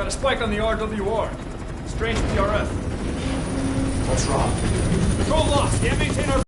Got a spike on the RWR. Strange PRF. What's wrong? Control lost. Can't maintain our...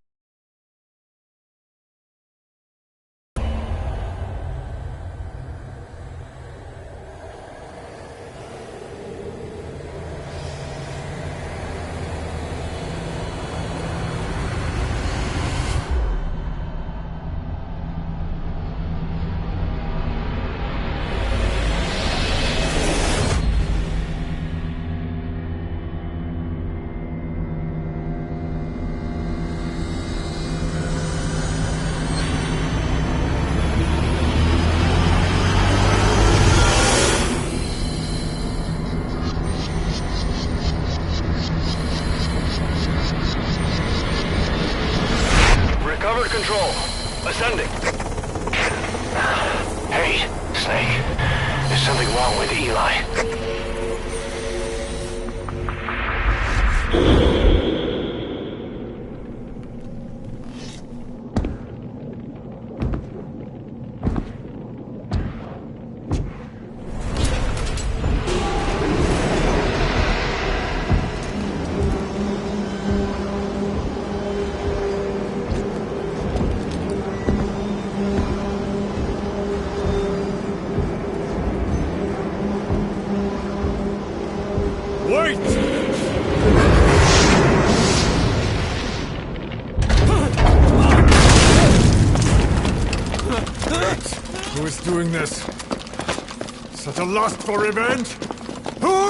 Recovered control. Ascending. Hey, Snake. There's something wrong with Eli. Wait! Who is doing this? Such a lust for revenge? Who?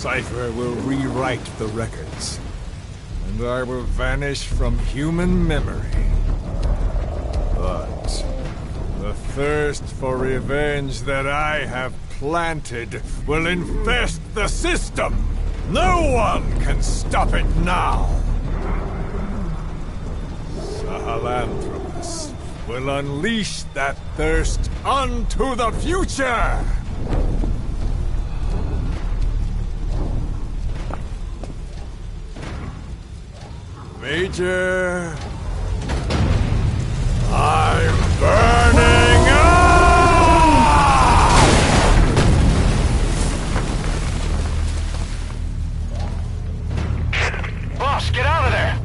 cipher will rewrite the records, and I will vanish from human memory. But the thirst for revenge that I have planted will infest the system. No one can stop it now. Sahelanthropus will unleash that thirst unto the future! Major... I'm burning up! Boss, get out of there!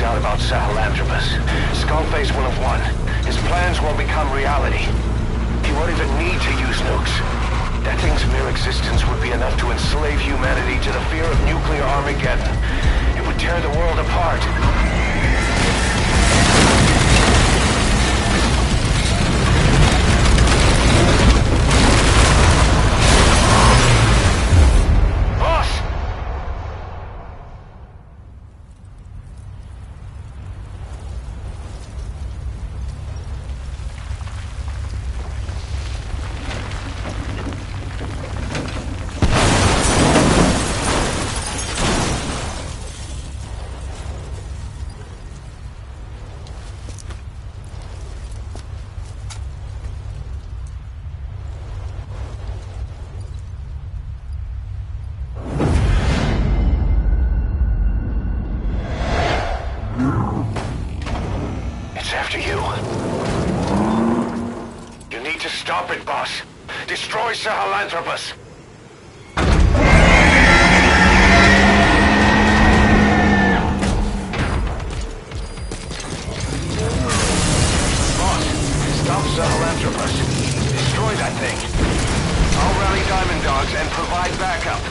Out about Sahelanthropus, Skullface will have won. His plans will become reality. He won't even need to use nukes. That thing's mere existence would be enough to enslave humanity to the fear of nuclear Armageddon. It would tear the world apart. Stop it, boss. Destroy Sahelanthropus. Boss, stop Sahelanthropus. Destroy that thing. I'll rally Diamond Dogs and provide backup.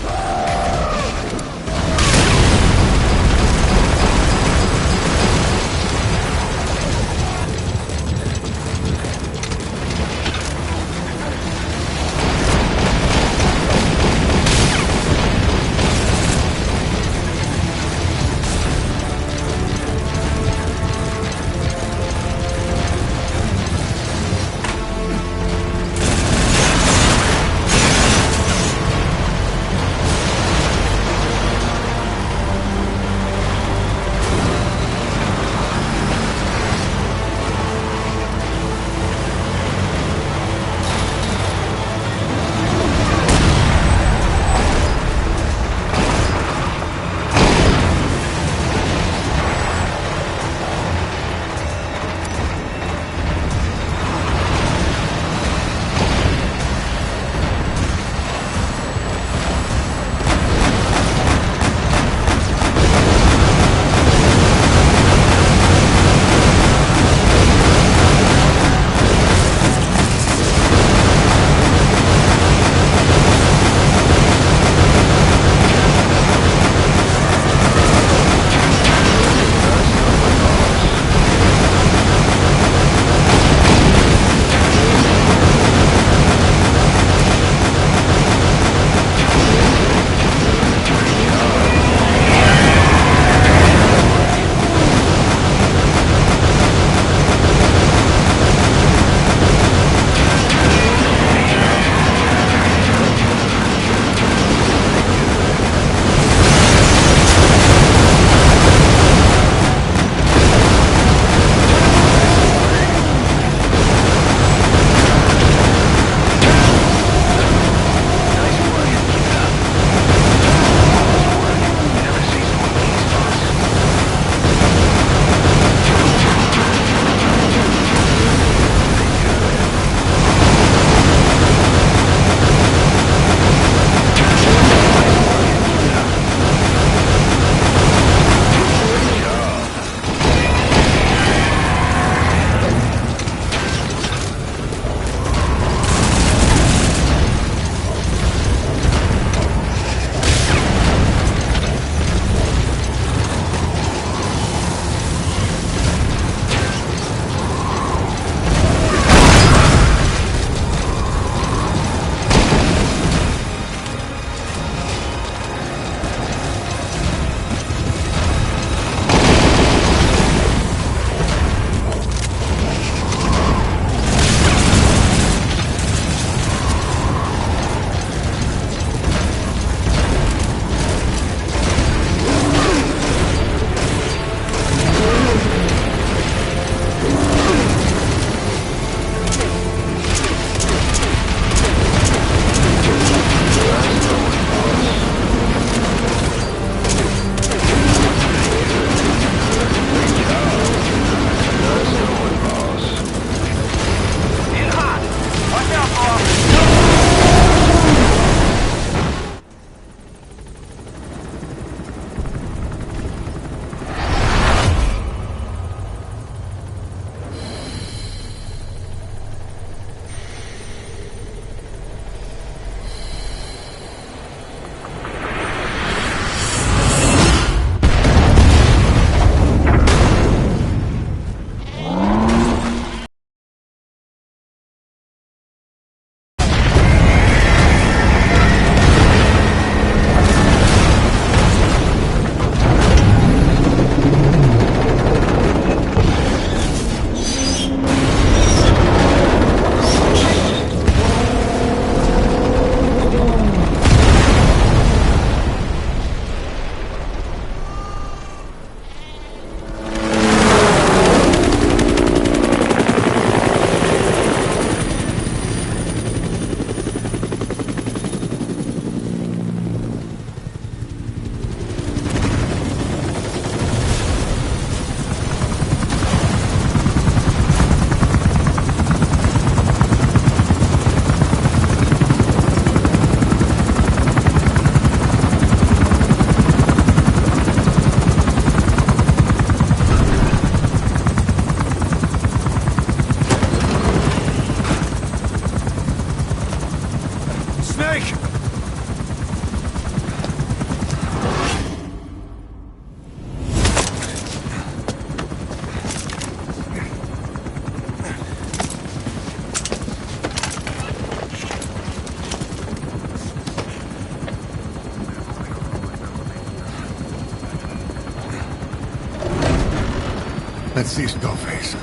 Let's see Skullface.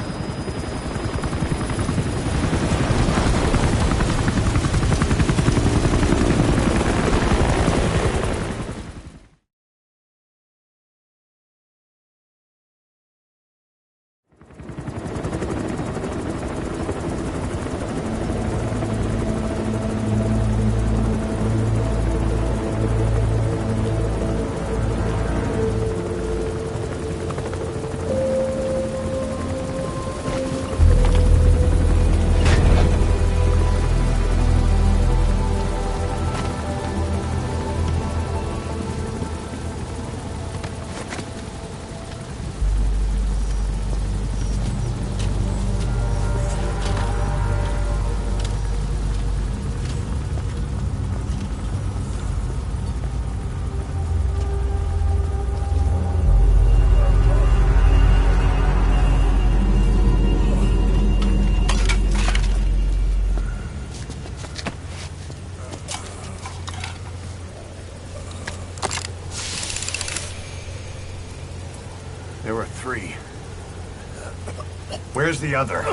There were 3. Where's the other?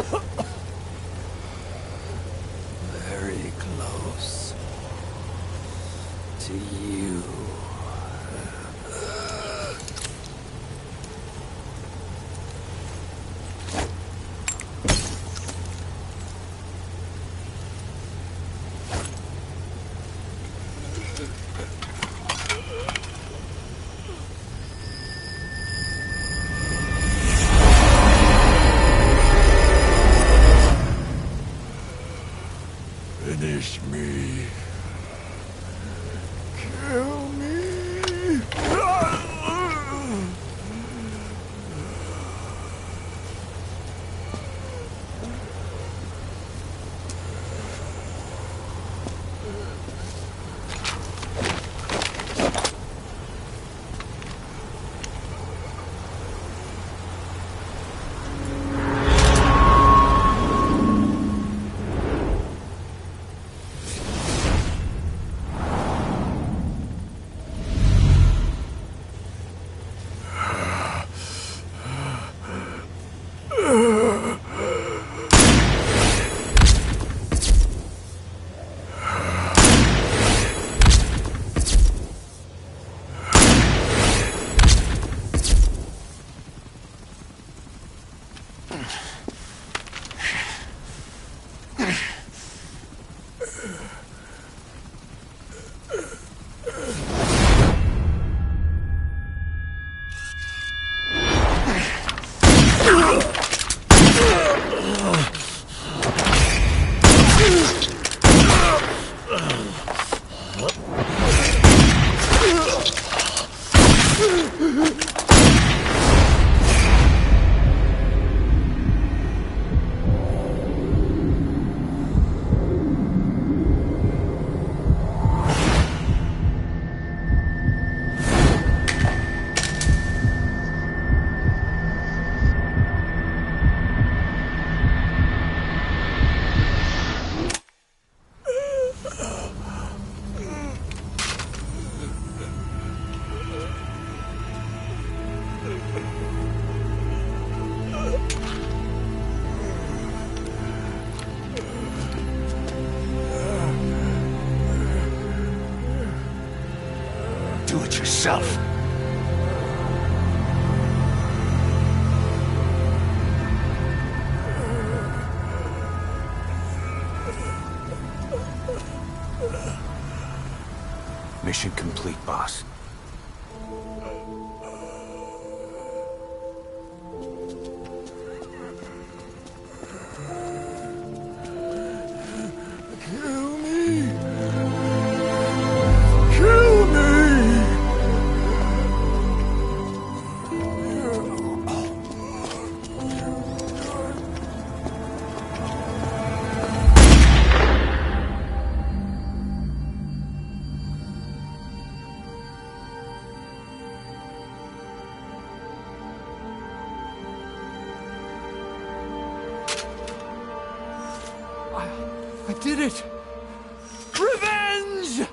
Very close to you. Finish me. Kill me. Do it yourself. Mission complete, boss. Kill me. Kill me. I did it! Revenge!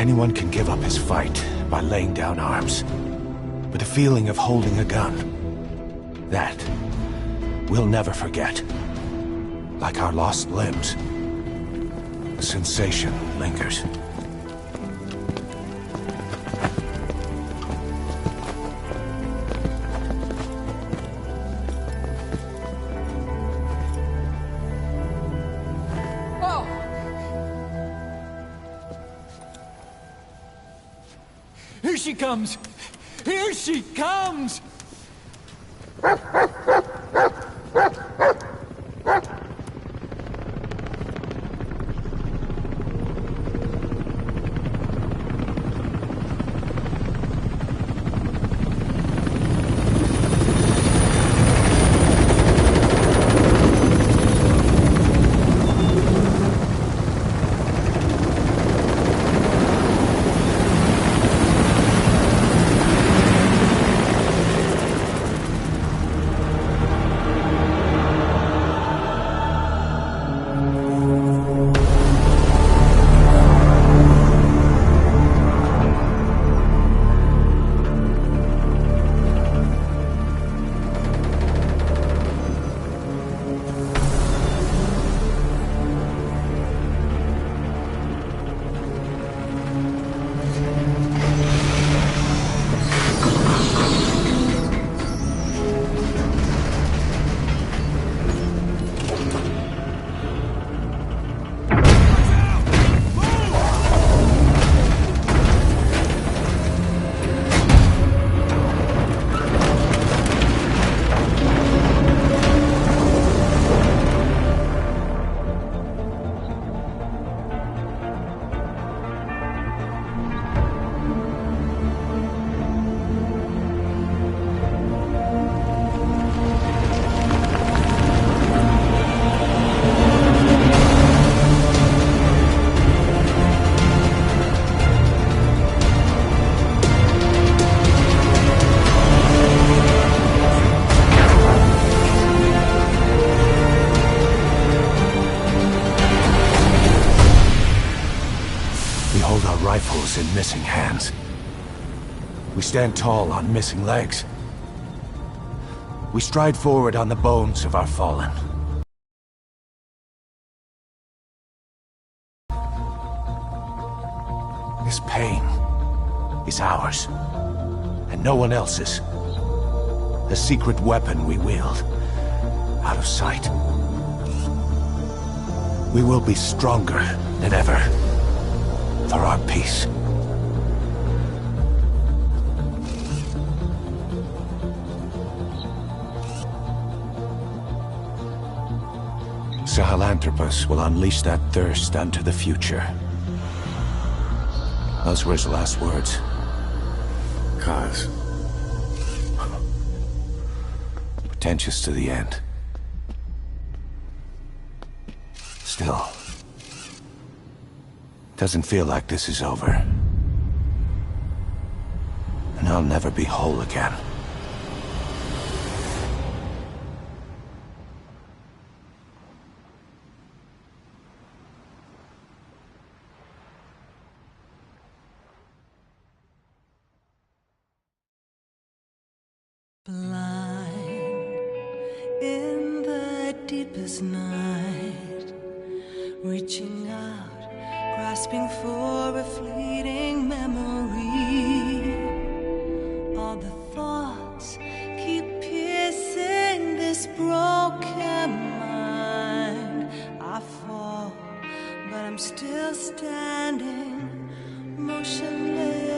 Anyone can give up his fight by laying down arms. But the feeling of holding a gun, that we'll never forget. Like our lost limbs. The sensation lingers. Here she comes! Here she comes! Rifles in missing hands. We stand tall on missing legs. We stride forward on the bones of our fallen. This pain is ours, and no one else's. A secret weapon we wield, out of sight. We will be stronger than ever. For our peace. Sahelanthropus will unleash that thirst unto the future. Those were his last words. Cause. Pretentious to the end. Still. Doesn't feel like this is over. And I'll never be whole again. Blind in the deepest night, reaching out, grasping for a fleeting memory. All the thoughts keep piercing this broken mind. I fall, but I'm still standing, motionless.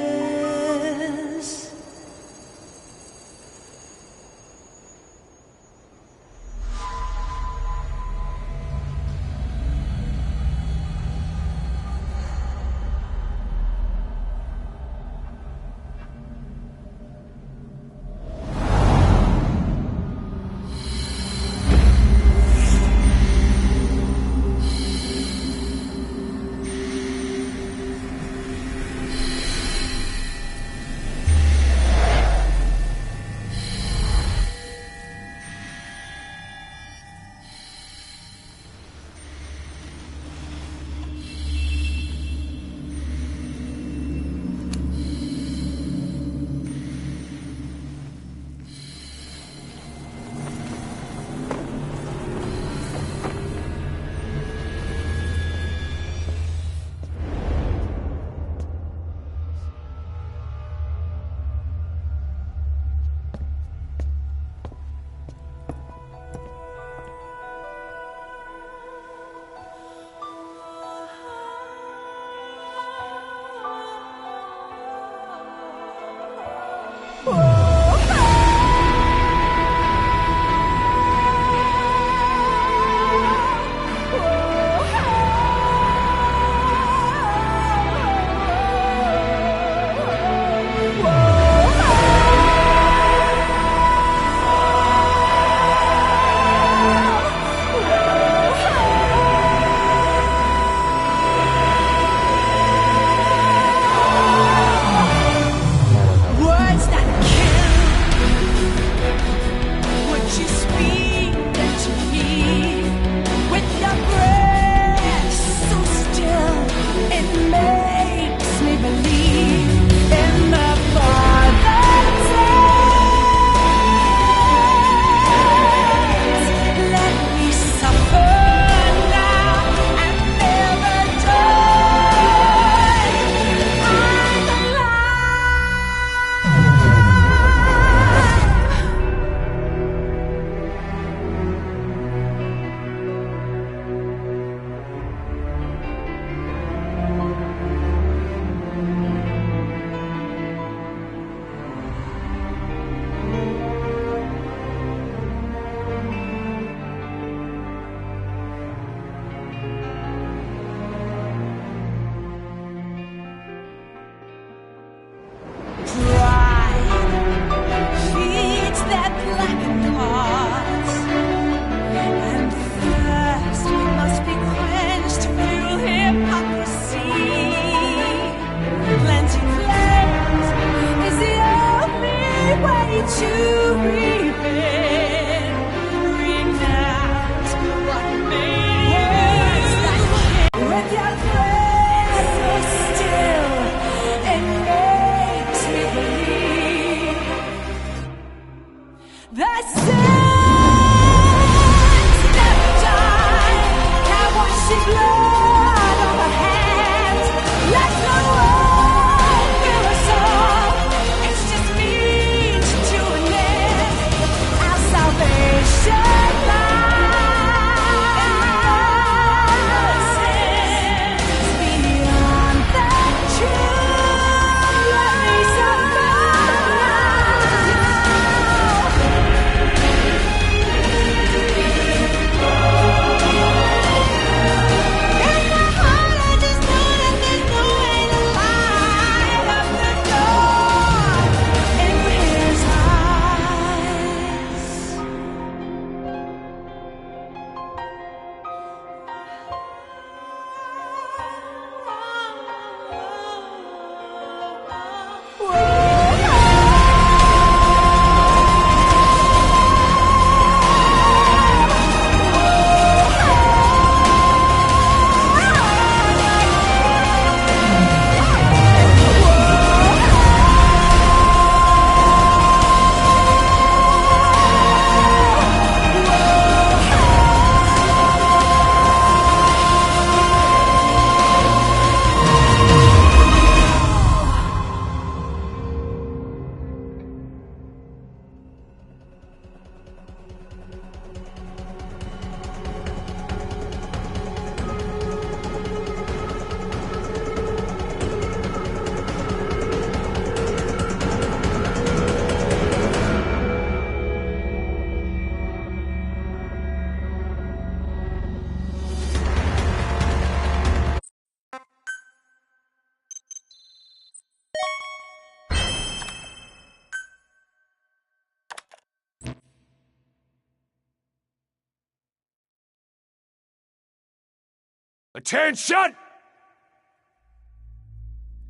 Attention!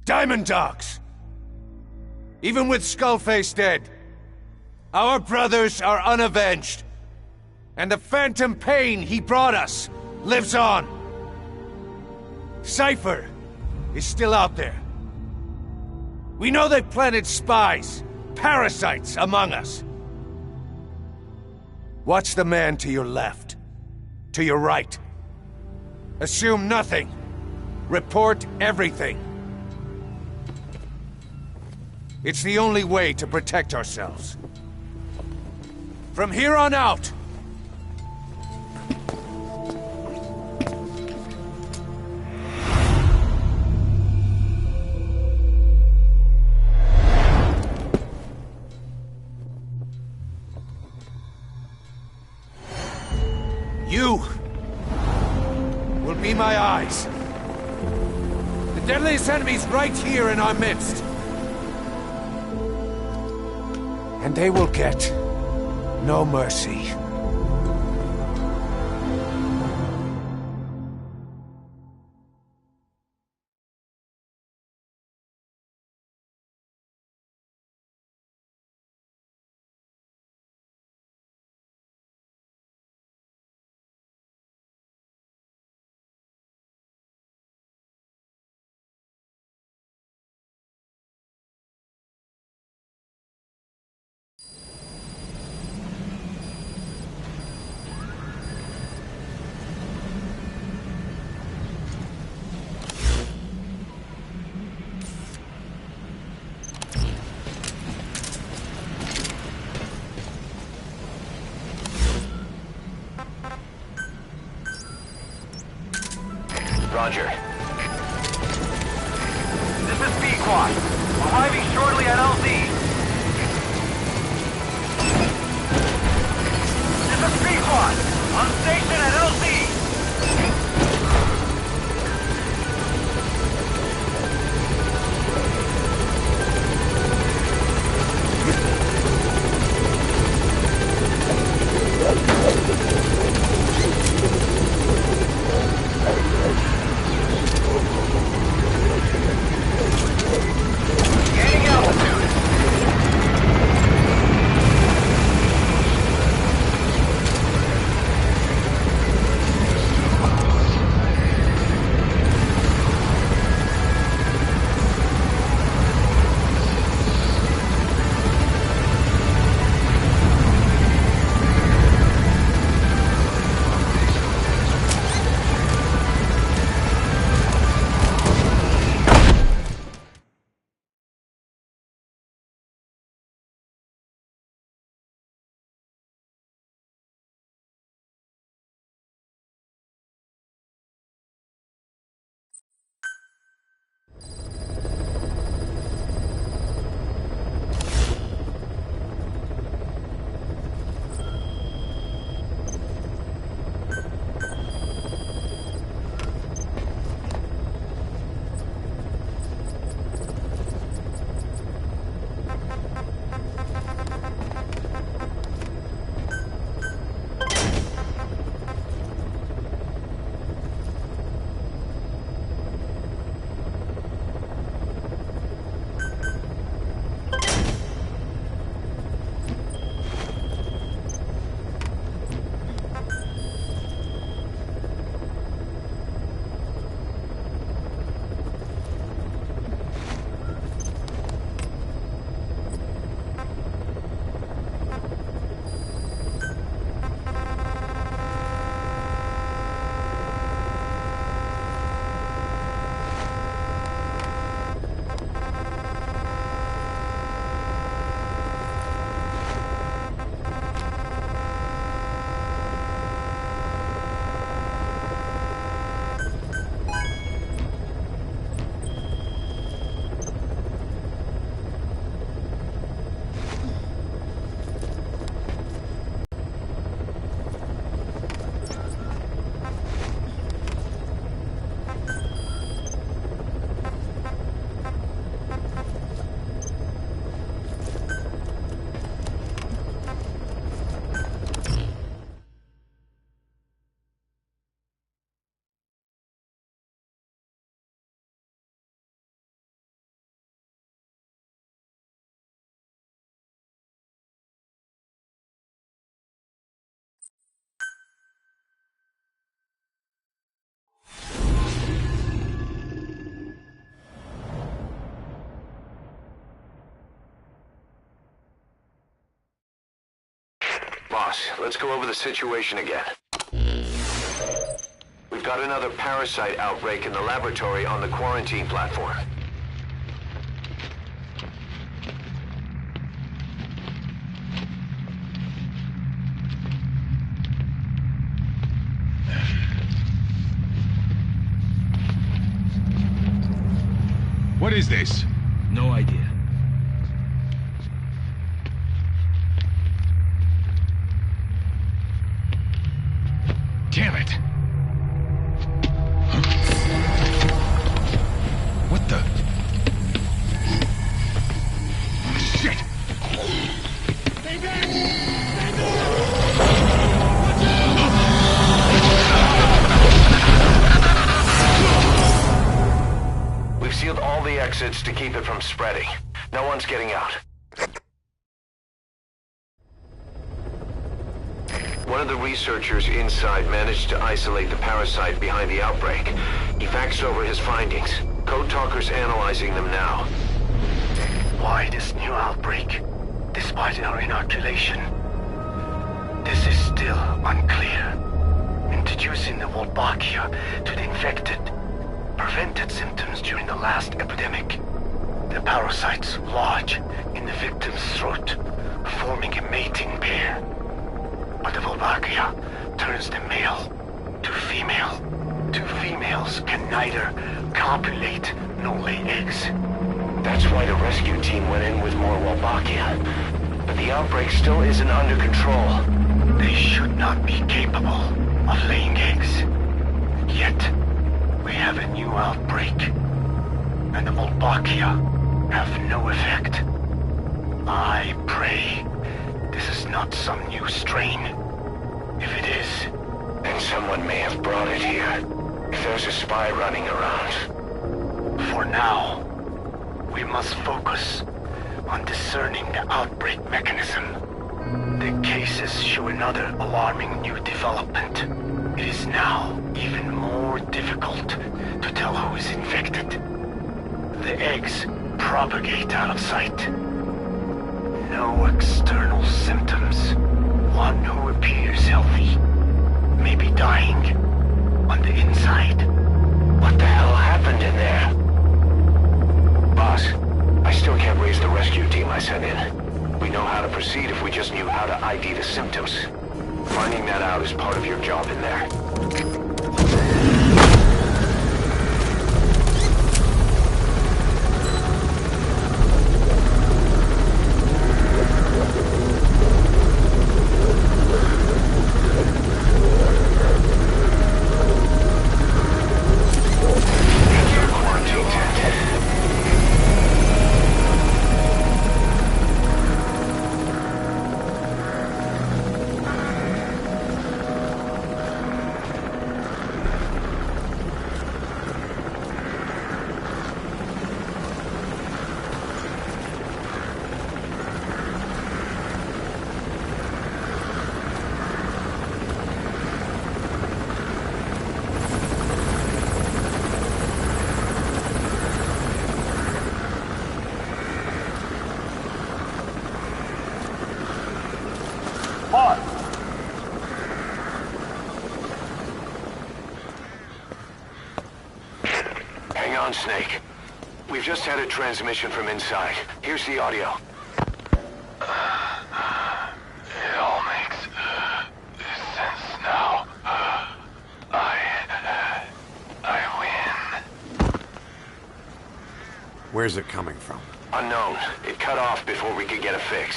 Diamond Dogs! Even with Skullface dead, our brothers are unavenged. And the phantom pain he brought us lives on. Cypher is still out there. We know they've planted spies, parasites among us. Watch the man to your left, to your right. Assume nothing. Report everything. It's the only way to protect ourselves. From here on out, you will be my eyes. The deadliest enemy's right here in our midst. And they will get no mercy. Roger. This is Pequod. Arriving shortly at LZ. This is Pequod. On station at LZ. Gaining altitude. Boss, let's go over the situation again. We've got another parasite outbreak in the laboratory on the quarantine platform. What is this? No idea. Damn it! What the? Shit! We've sealed all the exits to keep it from spreading. No one's getting out. One of the researchers inside managed to isolate the parasite behind the outbreak. He faxed over his findings. Code Talker's analyzing them now. Why this new outbreak, despite our inoculation? This is still unclear. Introducing the Wolbachia to the infected prevented symptoms during the last epidemic. The parasites lodge in the victim's throat, forming a mating pair. But the Wolbachia turns the male to female. Two females can neither copulate nor lay eggs. That's why the rescue team went in with more Wolbachia. But the outbreak still isn't under control. They should not be capable of laying eggs. Yet, we have a new outbreak. And the Wolbachia have no effect. I pray this is not some new strain. If it is, then someone may have brought it here. If there's a spy running around. For now, we must focus on discerning the outbreak mechanism. The cases show another alarming new development. It is now even more difficult to tell who is infected. The eggs propagate out of sight. No external symptoms. One who appears healthy may be dying on the inside. What the hell happened in there? Boss, I still can't raise the rescue team I sent in. We know how to proceed if we just knew how to ID the symptoms. Finding that out is part of your job in there. Hang on, Snake. We've just had a transmission from inside. Here's the audio. It all makes sense now. I win. Where's it coming from? Unknown. It cut off before we could get a fix.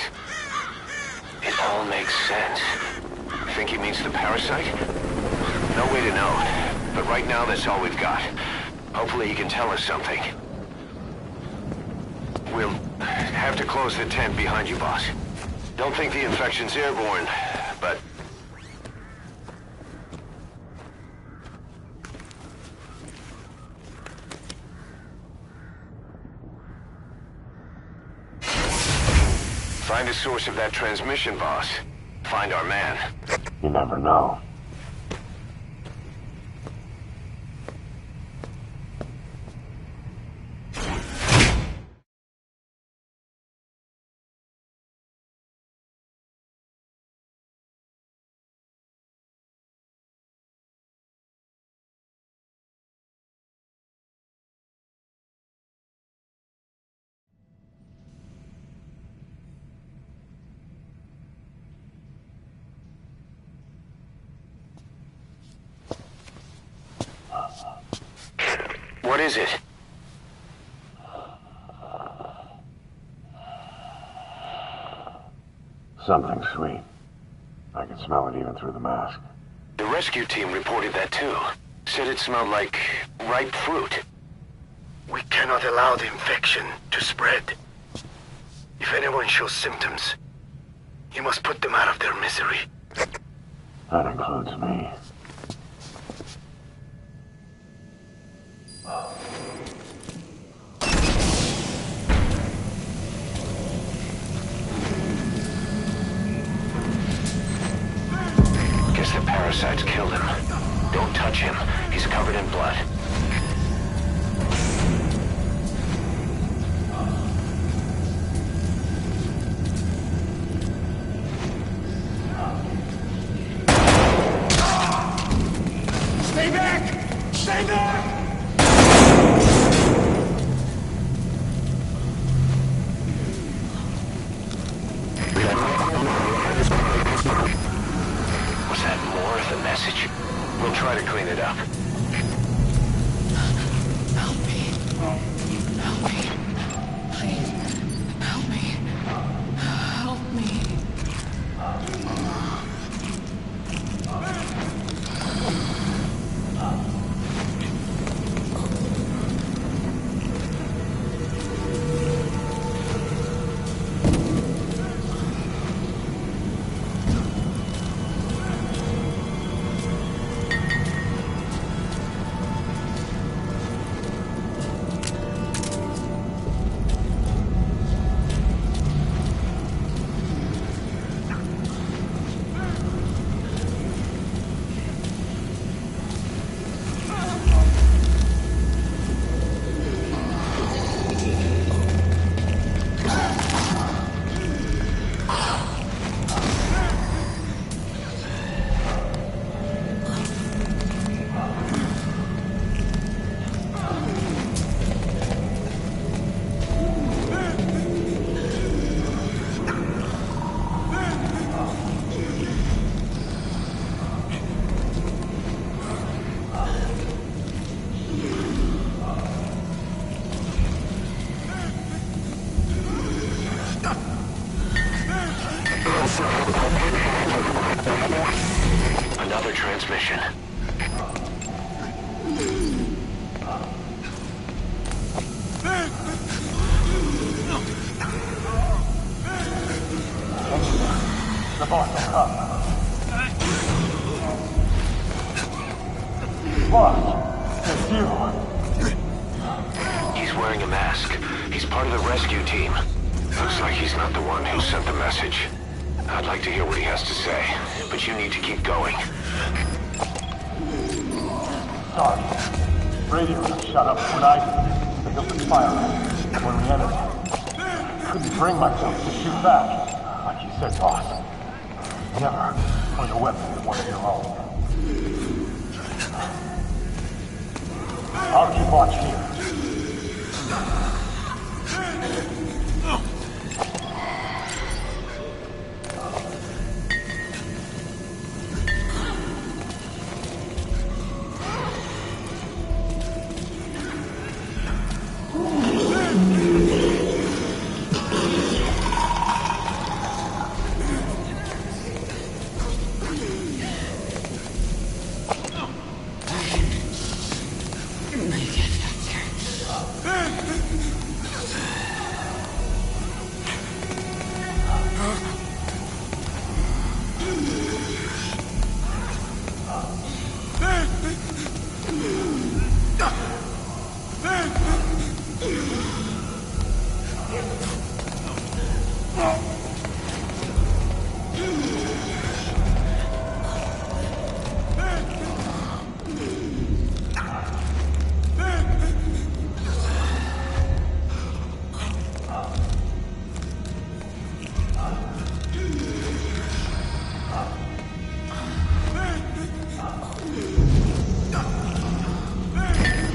It all makes sense. Think he means the parasite? No way to know. But right now, that's all we've got. Hopefully he can tell us something. We'll have to close the tent behind you, boss. Don't think the infection's airborne, but... Find the source of that transmission, boss. Find our man. You never know. What is it? Something sweet. I can smell it even through the mask. The rescue team reported that too. Said it smelled like ripe fruit. We cannot allow the infection to spread. If anyone shows symptoms, you must put them out of their misery. That includes me. Guess the parasites killed him. Don't touch him. He's covered in blood. Stay back! Stay back! Was that more of the message? We'll try to clean it up. Help me. Help me. Please. Help me. Help me. Another transmission. The boss will come. Boss, it's you. He's wearing a mask. He's part of the rescue team. Looks like he's not the one who sent the message. I'd like to hear what he has to say, but you need to keep going. Sorry. Radio shut up when I picked up the fire when we entered. Couldn't bring myself to shoot back. Like you said, boss. Never point a weapon at one of your own. I'll keep watch here.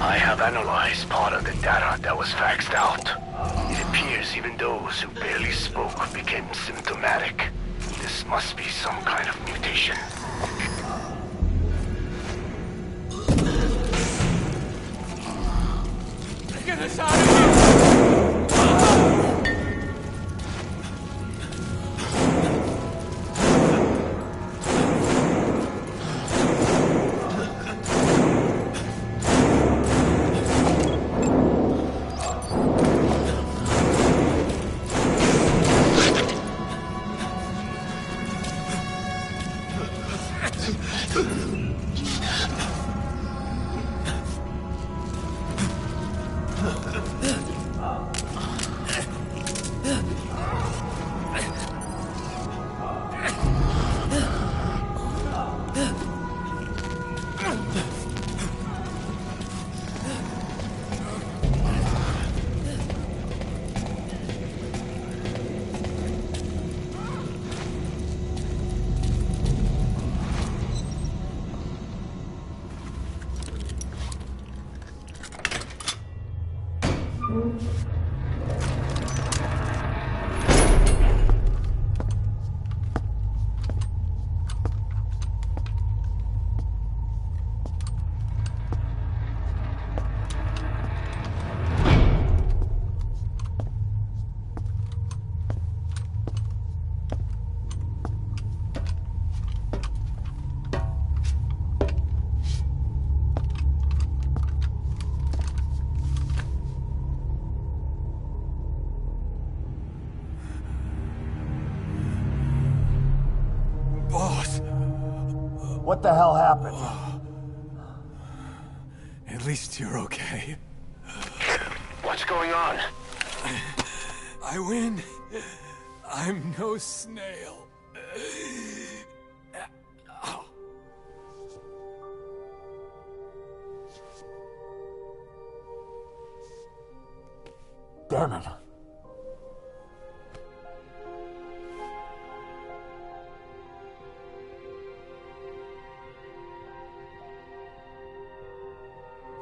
I have analyzed part of the data that was faxed out. It appears even those who barely spoke became symptomatic. This must be some kind of mutation. us out of here! Boss! What the hell happened? At least you're okay. What's going on? I win. I'm no snail. Damn it.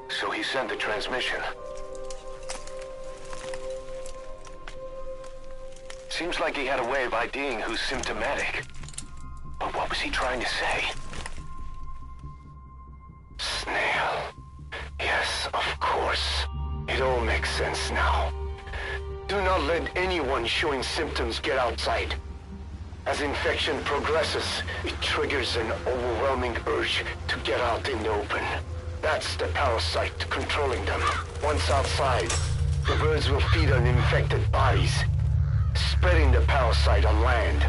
So he sent the transmission. Seems like he had a way of IDing who's symptomatic. But what was he trying to say? Snail. Yes, of course. It all makes sense now. Do not let anyone showing symptoms get outside. As infection progresses, it triggers an overwhelming urge to get out in the open. That's the parasite controlling them. Once outside, the birds will feed on infected bodies, spreading the parasite on land.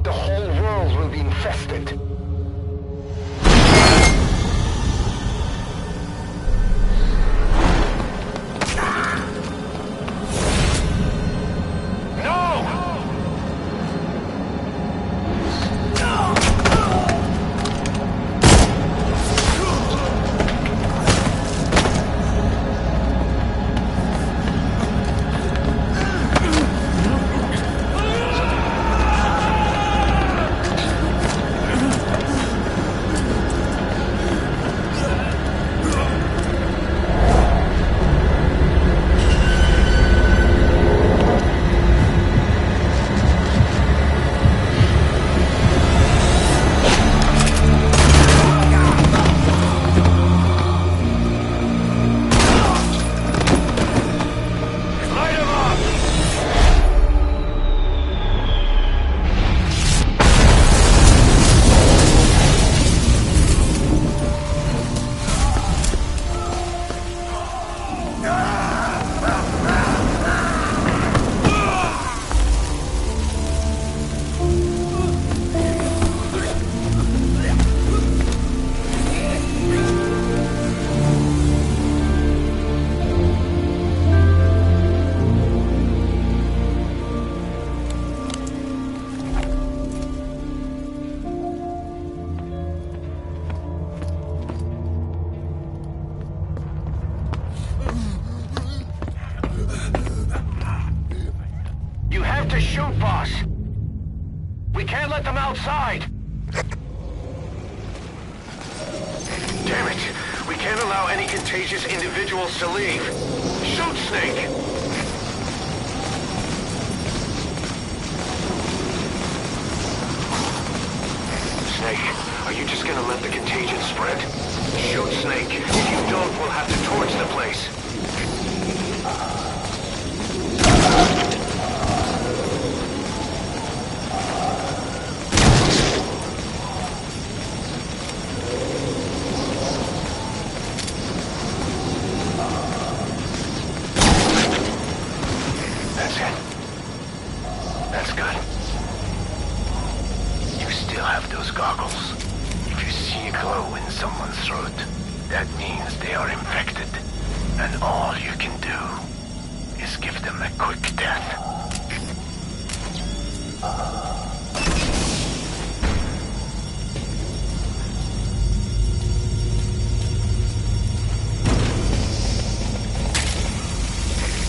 The whole world will be infested. To shoot, boss. We can't let them outside. Damn it. We can't allow any contagious individuals to leave. Shoot, Snake! Snake, are you just gonna let the contagion spread? Shoot, Snake. If you don't, we'll have to torch the place. That's it. That's good. You still have those goggles. If you see a glow in someone's throat, that means they are infected. And all you can do is give them a quick death.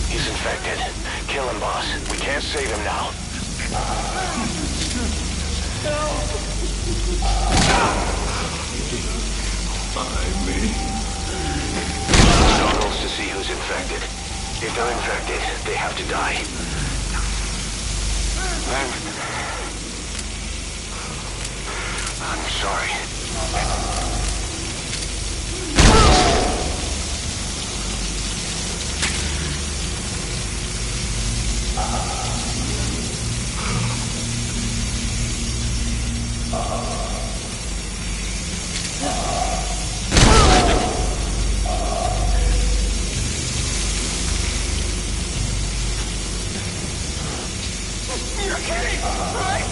He's infected. Kill him, boss. We can't save him now. Goggles to see who's infected. If they're infected, they have to die. I'm sorry. You're kidding, right?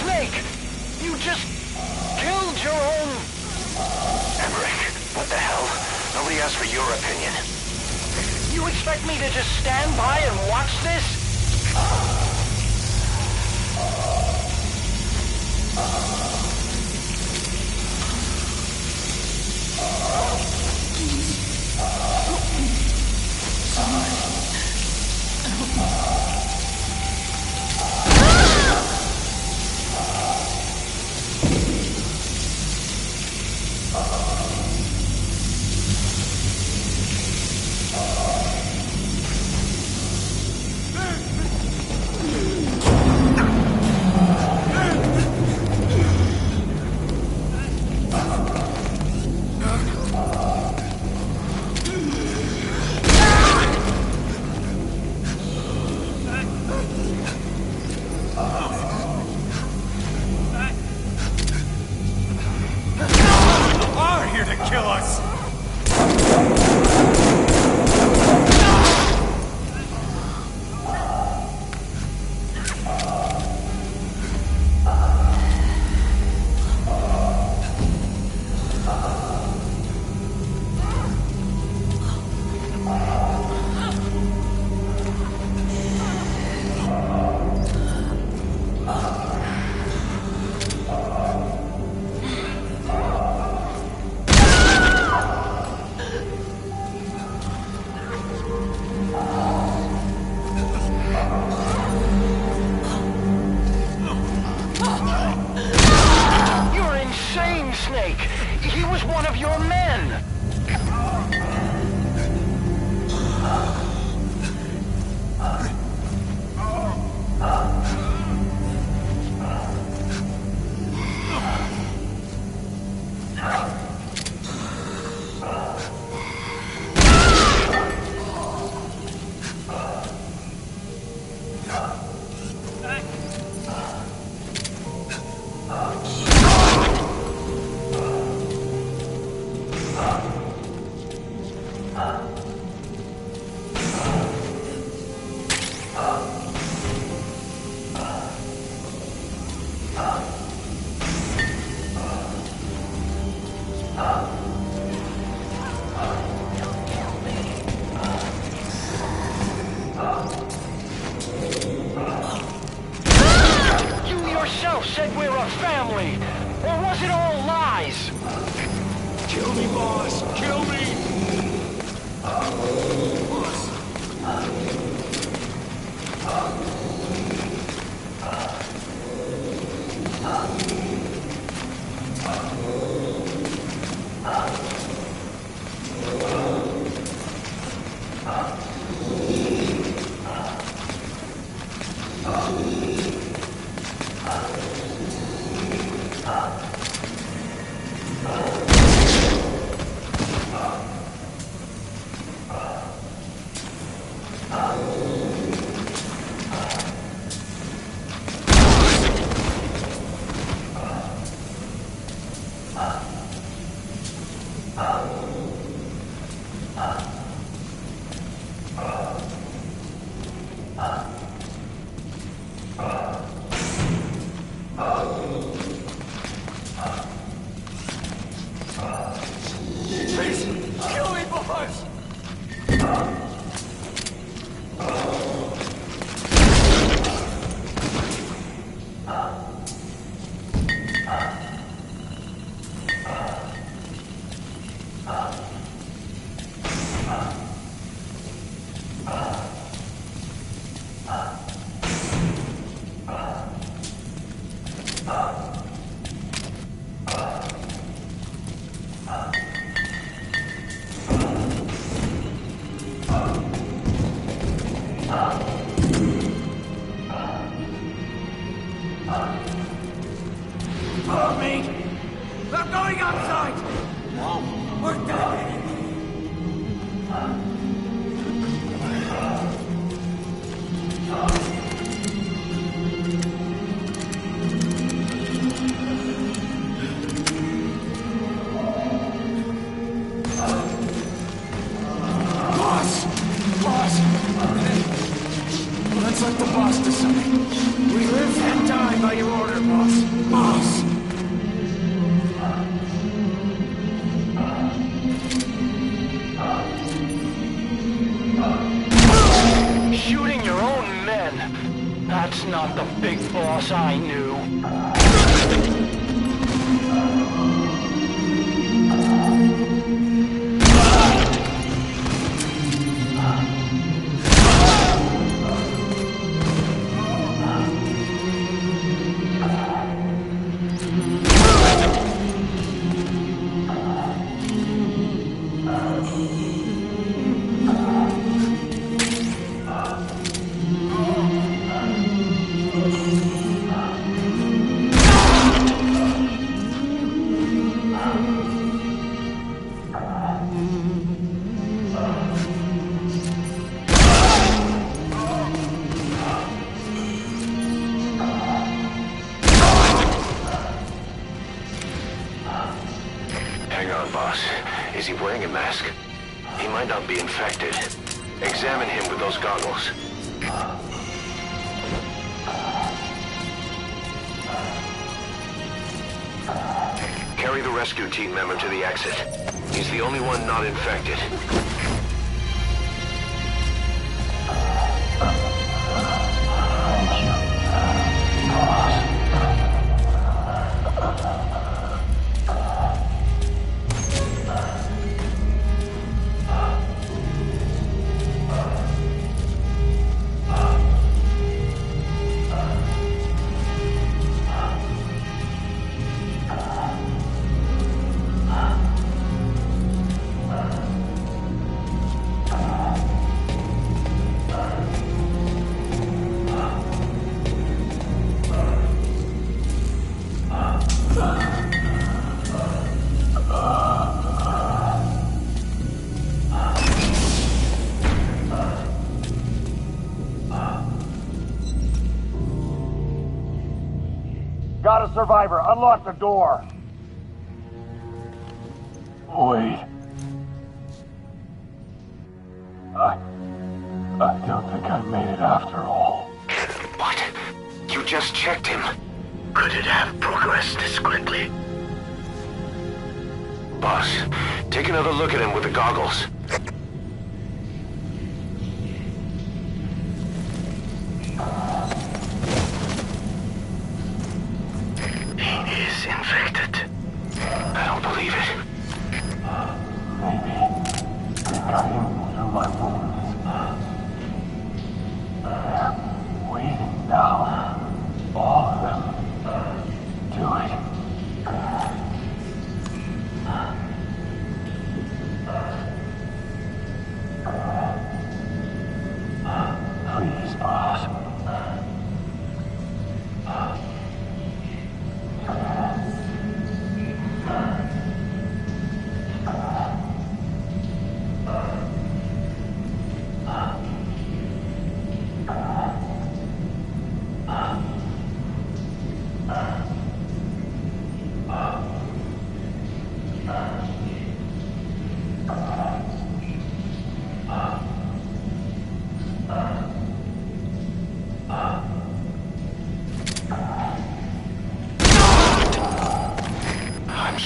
Snake! You just killed your own... Emmerich, what the hell? Nobody asked for your opinion. You expect me to just stand by and watch this? Are here to kill us! You're insane, Snake! He was one of your men! You yourself said we're a family! Or was it all lies? Kill me, boss! Kill me! Please, kill me, boss! Follow me! We're going outside! No, we're dead! Boss! Boss! Let's let the boss decide. We live and die by your order, boss. Boss! Shooting your own men? That's not the big boss I knew. Hang on, boss. Is he wearing a mask? He might not be infected. Examine him with those goggles. Carry the rescue team member to the exit. He's the only one not infected. Got a survivor. Unlock the door. Wait. I don't think I made it after all. What? You just checked him. Could it have progressed this quickly? Boss, take another look at him with the goggles. He is infected. I don't believe it. Maybe they got him through my wounds.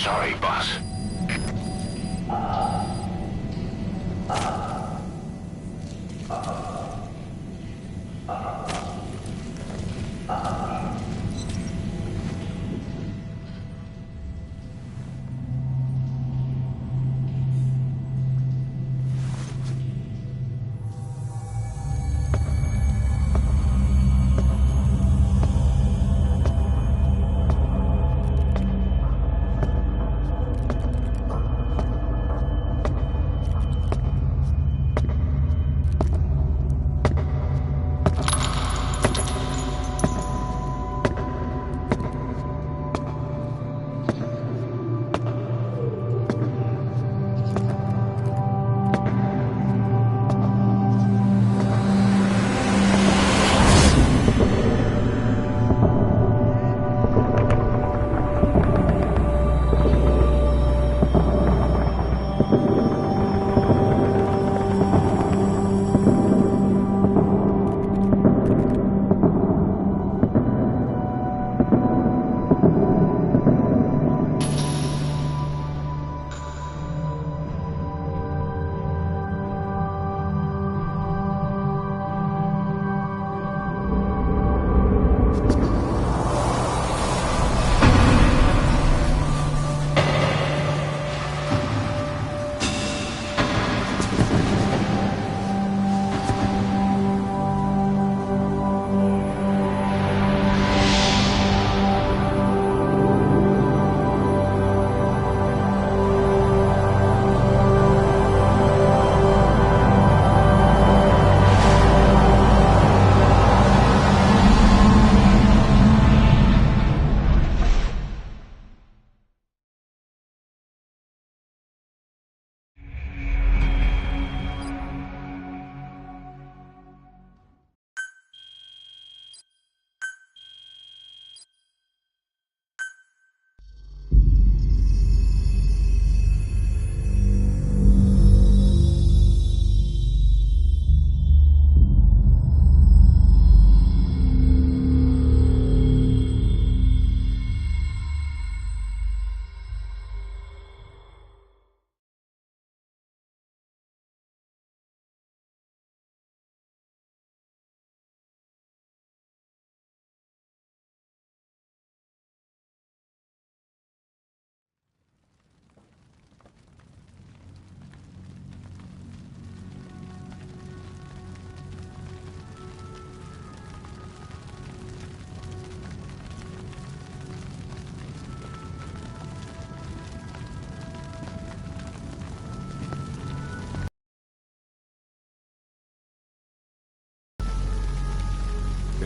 sorry, boss.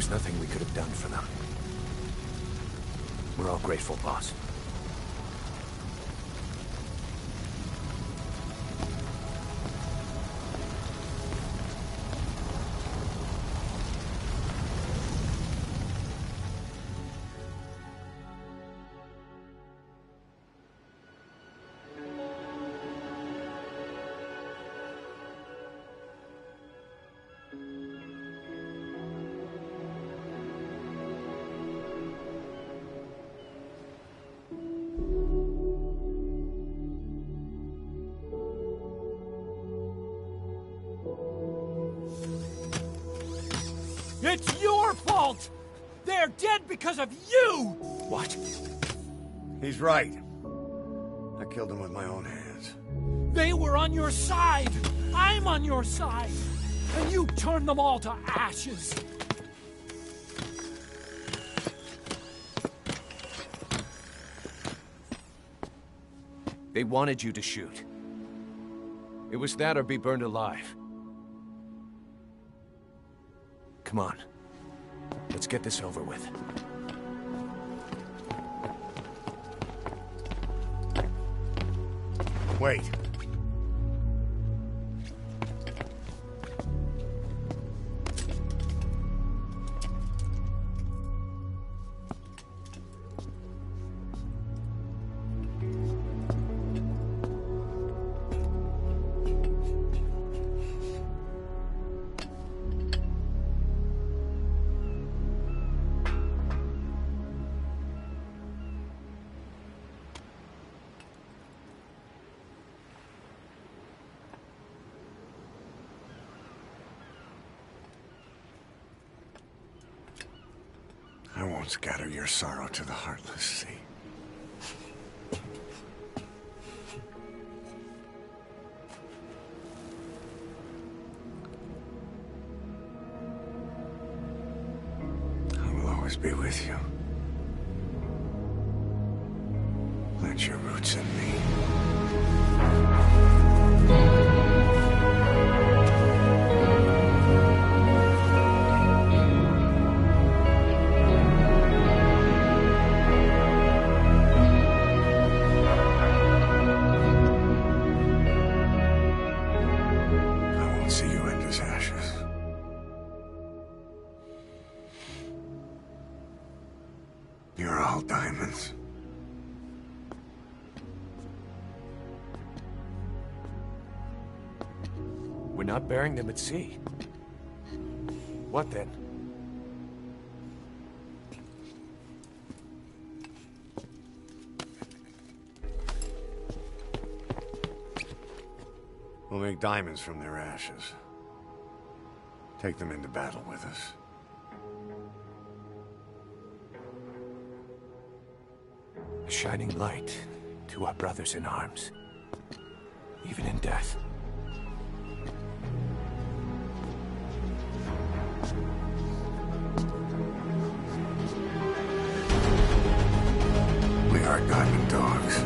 There's nothing we could have done for them. We're all grateful, boss. It's your fault! They're dead because of you! What? He's right. I killed him with my own hands. They were on your side! I'm on your side! And you turned them all to ashes! They wanted you to shoot. It was that or be burned alive. Come on. Let's get this over with. Wait. won't scatter your sorrow to the heartless sea. I will always be with you. Plant your roots in me. You're all diamonds. We're not burying them at sea. What then? We'll make diamonds from their ashes. Take them into battle with us. A shining light to our brothers in arms, even in death. We are diamond dogs.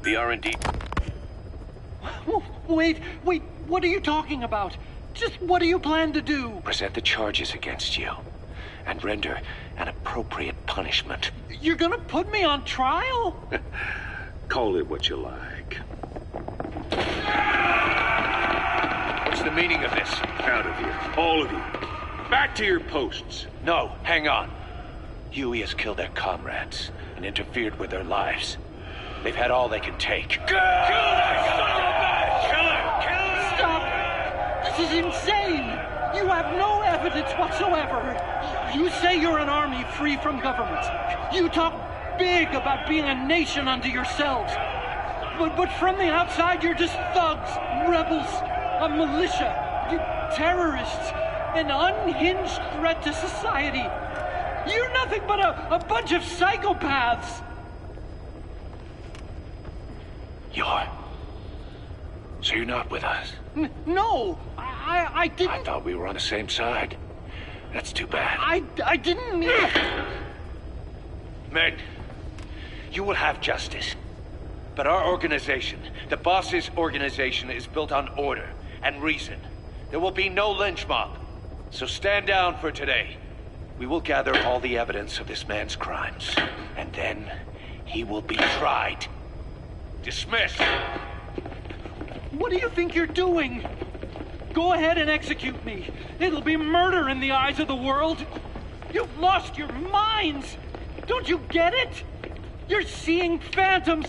The R&D... Wait, what are you talking about? Just what do you plan to do? Present the charges against you, and render an appropriate punishment. You're gonna put me on trial? Call it what you like. What's the meaning of this? Out of here, all of you. Back to your posts. No, hang on. Huey has killed their comrades and interfered with their lives. They've had all they can take. Kill that son of a bitch! Kill him! Kill him! Stop! This is insane! You have no evidence whatsoever. You say you're an army free from government. You talk big about being a nation unto yourselves. But from the outside, you're just thugs, rebels, a militia, terrorists. An unhinged threat to society. You're nothing but a bunch of psychopaths. So you're not with us? No, I didn't... I thought we were on the same side. That's too bad. I didn't mean... Men, you will have justice. But our organization, the boss's organization, is built on order and reason. There will be no lynch mob. So stand down for today. We will gather all the evidence of this man's crimes. And then he will be tried. Dismissed. What do you think you're doing? Go ahead and execute me. It'll be murder in the eyes of the world. You've lost your minds. Don't you get it? You're seeing phantoms.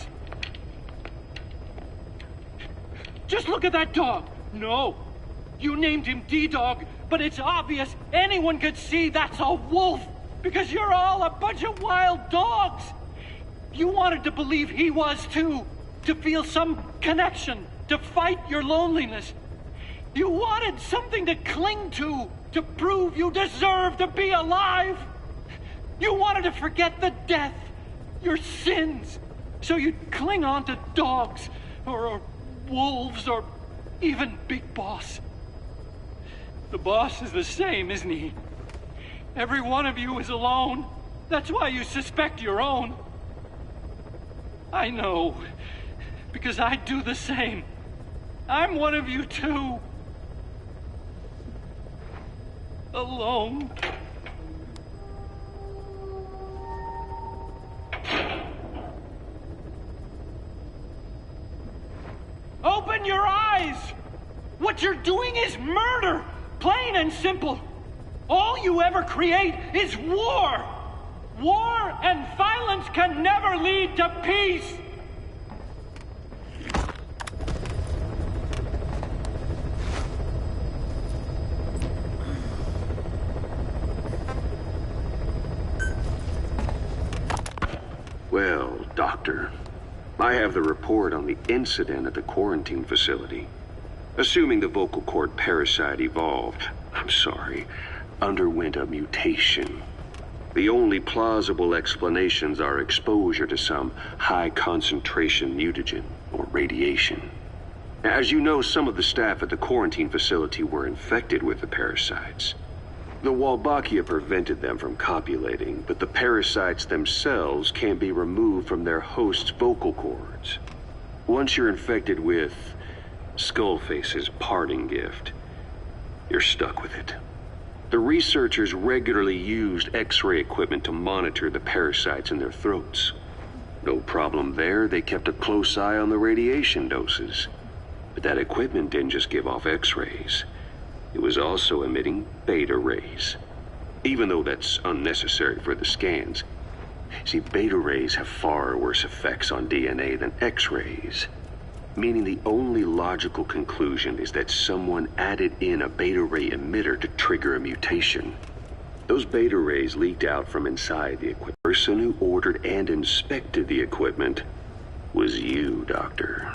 Just look at that dog. No, you named him D-Dog, but it's obvious anyone could see that's a wolf because you're all a bunch of wild dogs. You wanted to believe he was too, to feel some connection, to fight your loneliness. You wanted something to cling to prove you deserve to be alive. You wanted to forget the death, your sins, so you'd cling on to dogs, or wolves, or even Big Boss. The boss is the same, isn't he? Every one of you is alone. That's why you suspect your own. I know, because I do the same. I'm one of you too. Alone. Open your eyes! What you're doing is murder! Plain and simple. All you ever create is war! War and violence can never lead to peace! Well, Doctor, I have the report on the incident at the quarantine facility. Assuming the vocal cord parasite underwent a mutation. The only plausible explanations are exposure to some high-concentration mutagen or radiation. As you know, some of the staff at the quarantine facility were infected with the parasites. The Wolbachia prevented them from copulating, but the parasites themselves can be removed from their host's vocal cords. Once you're infected with Skullface's parting gift, you're stuck with it. The researchers regularly used X-ray equipment to monitor the parasites in their throats. No problem there, they kept a close eye on the radiation doses. But that equipment didn't just give off X-rays. It was also emitting beta rays, even though that's unnecessary for the scans. See, beta rays have far worse effects on DNA than X-rays, meaning the only logical conclusion is that someone added in a beta ray emitter to trigger a mutation. Those beta rays leaked out from inside the equipment. The person who ordered and inspected the equipment was you, Doctor.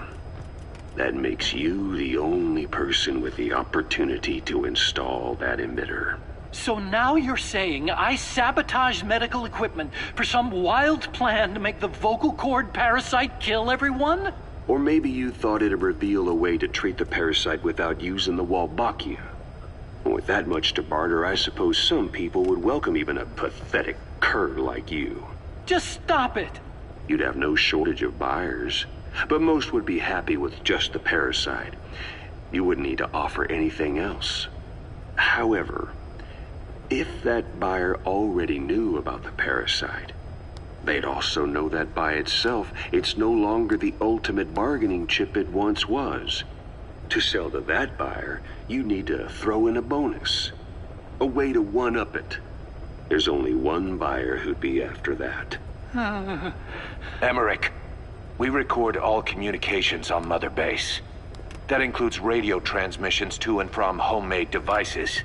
That makes you the only person with the opportunity to install that emitter. So now you're saying I sabotaged medical equipment for some wild plan to make the vocal cord parasite kill everyone? Or maybe you thought it'd reveal a way to treat the parasite without using the Wolbachia. With that much to barter, I suppose some people would welcome even a pathetic cur like you. Just stop it. You'd have no shortage of buyers. But most would be happy with just the parasite. You wouldn't need to offer anything else. However, if that buyer already knew about the parasite, they'd also know that by itself, it's no longer the ultimate bargaining chip it once was. To sell to that buyer, you need to throw in a bonus. A way to one-up it. There's only one buyer who'd be after that. Emmerich. We record all communications on Mother Base. That includes radio transmissions to and from homemade devices.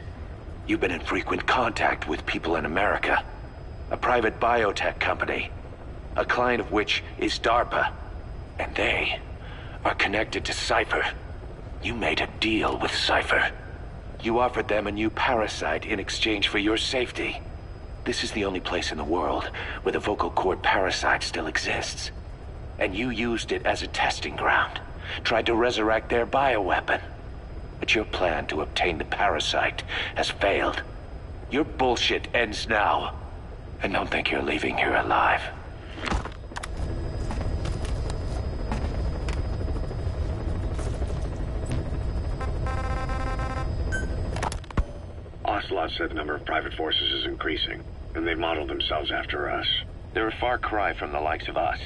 You've been in frequent contact with people in America. A private biotech company. A client of which is DARPA. And they are connected to Cypher. You made a deal with Cypher. You offered them a new parasite in exchange for your safety. This is the only place in the world where the vocal cord parasite still exists. And you used it as a testing ground. Tried to resurrect their bioweapon. But your plan to obtain the parasite has failed. Your bullshit ends now. And don't think you're leaving here alive. Ocelot said the number of private forces is increasing, and they've modeled themselves after us. They're a far cry from the likes of us.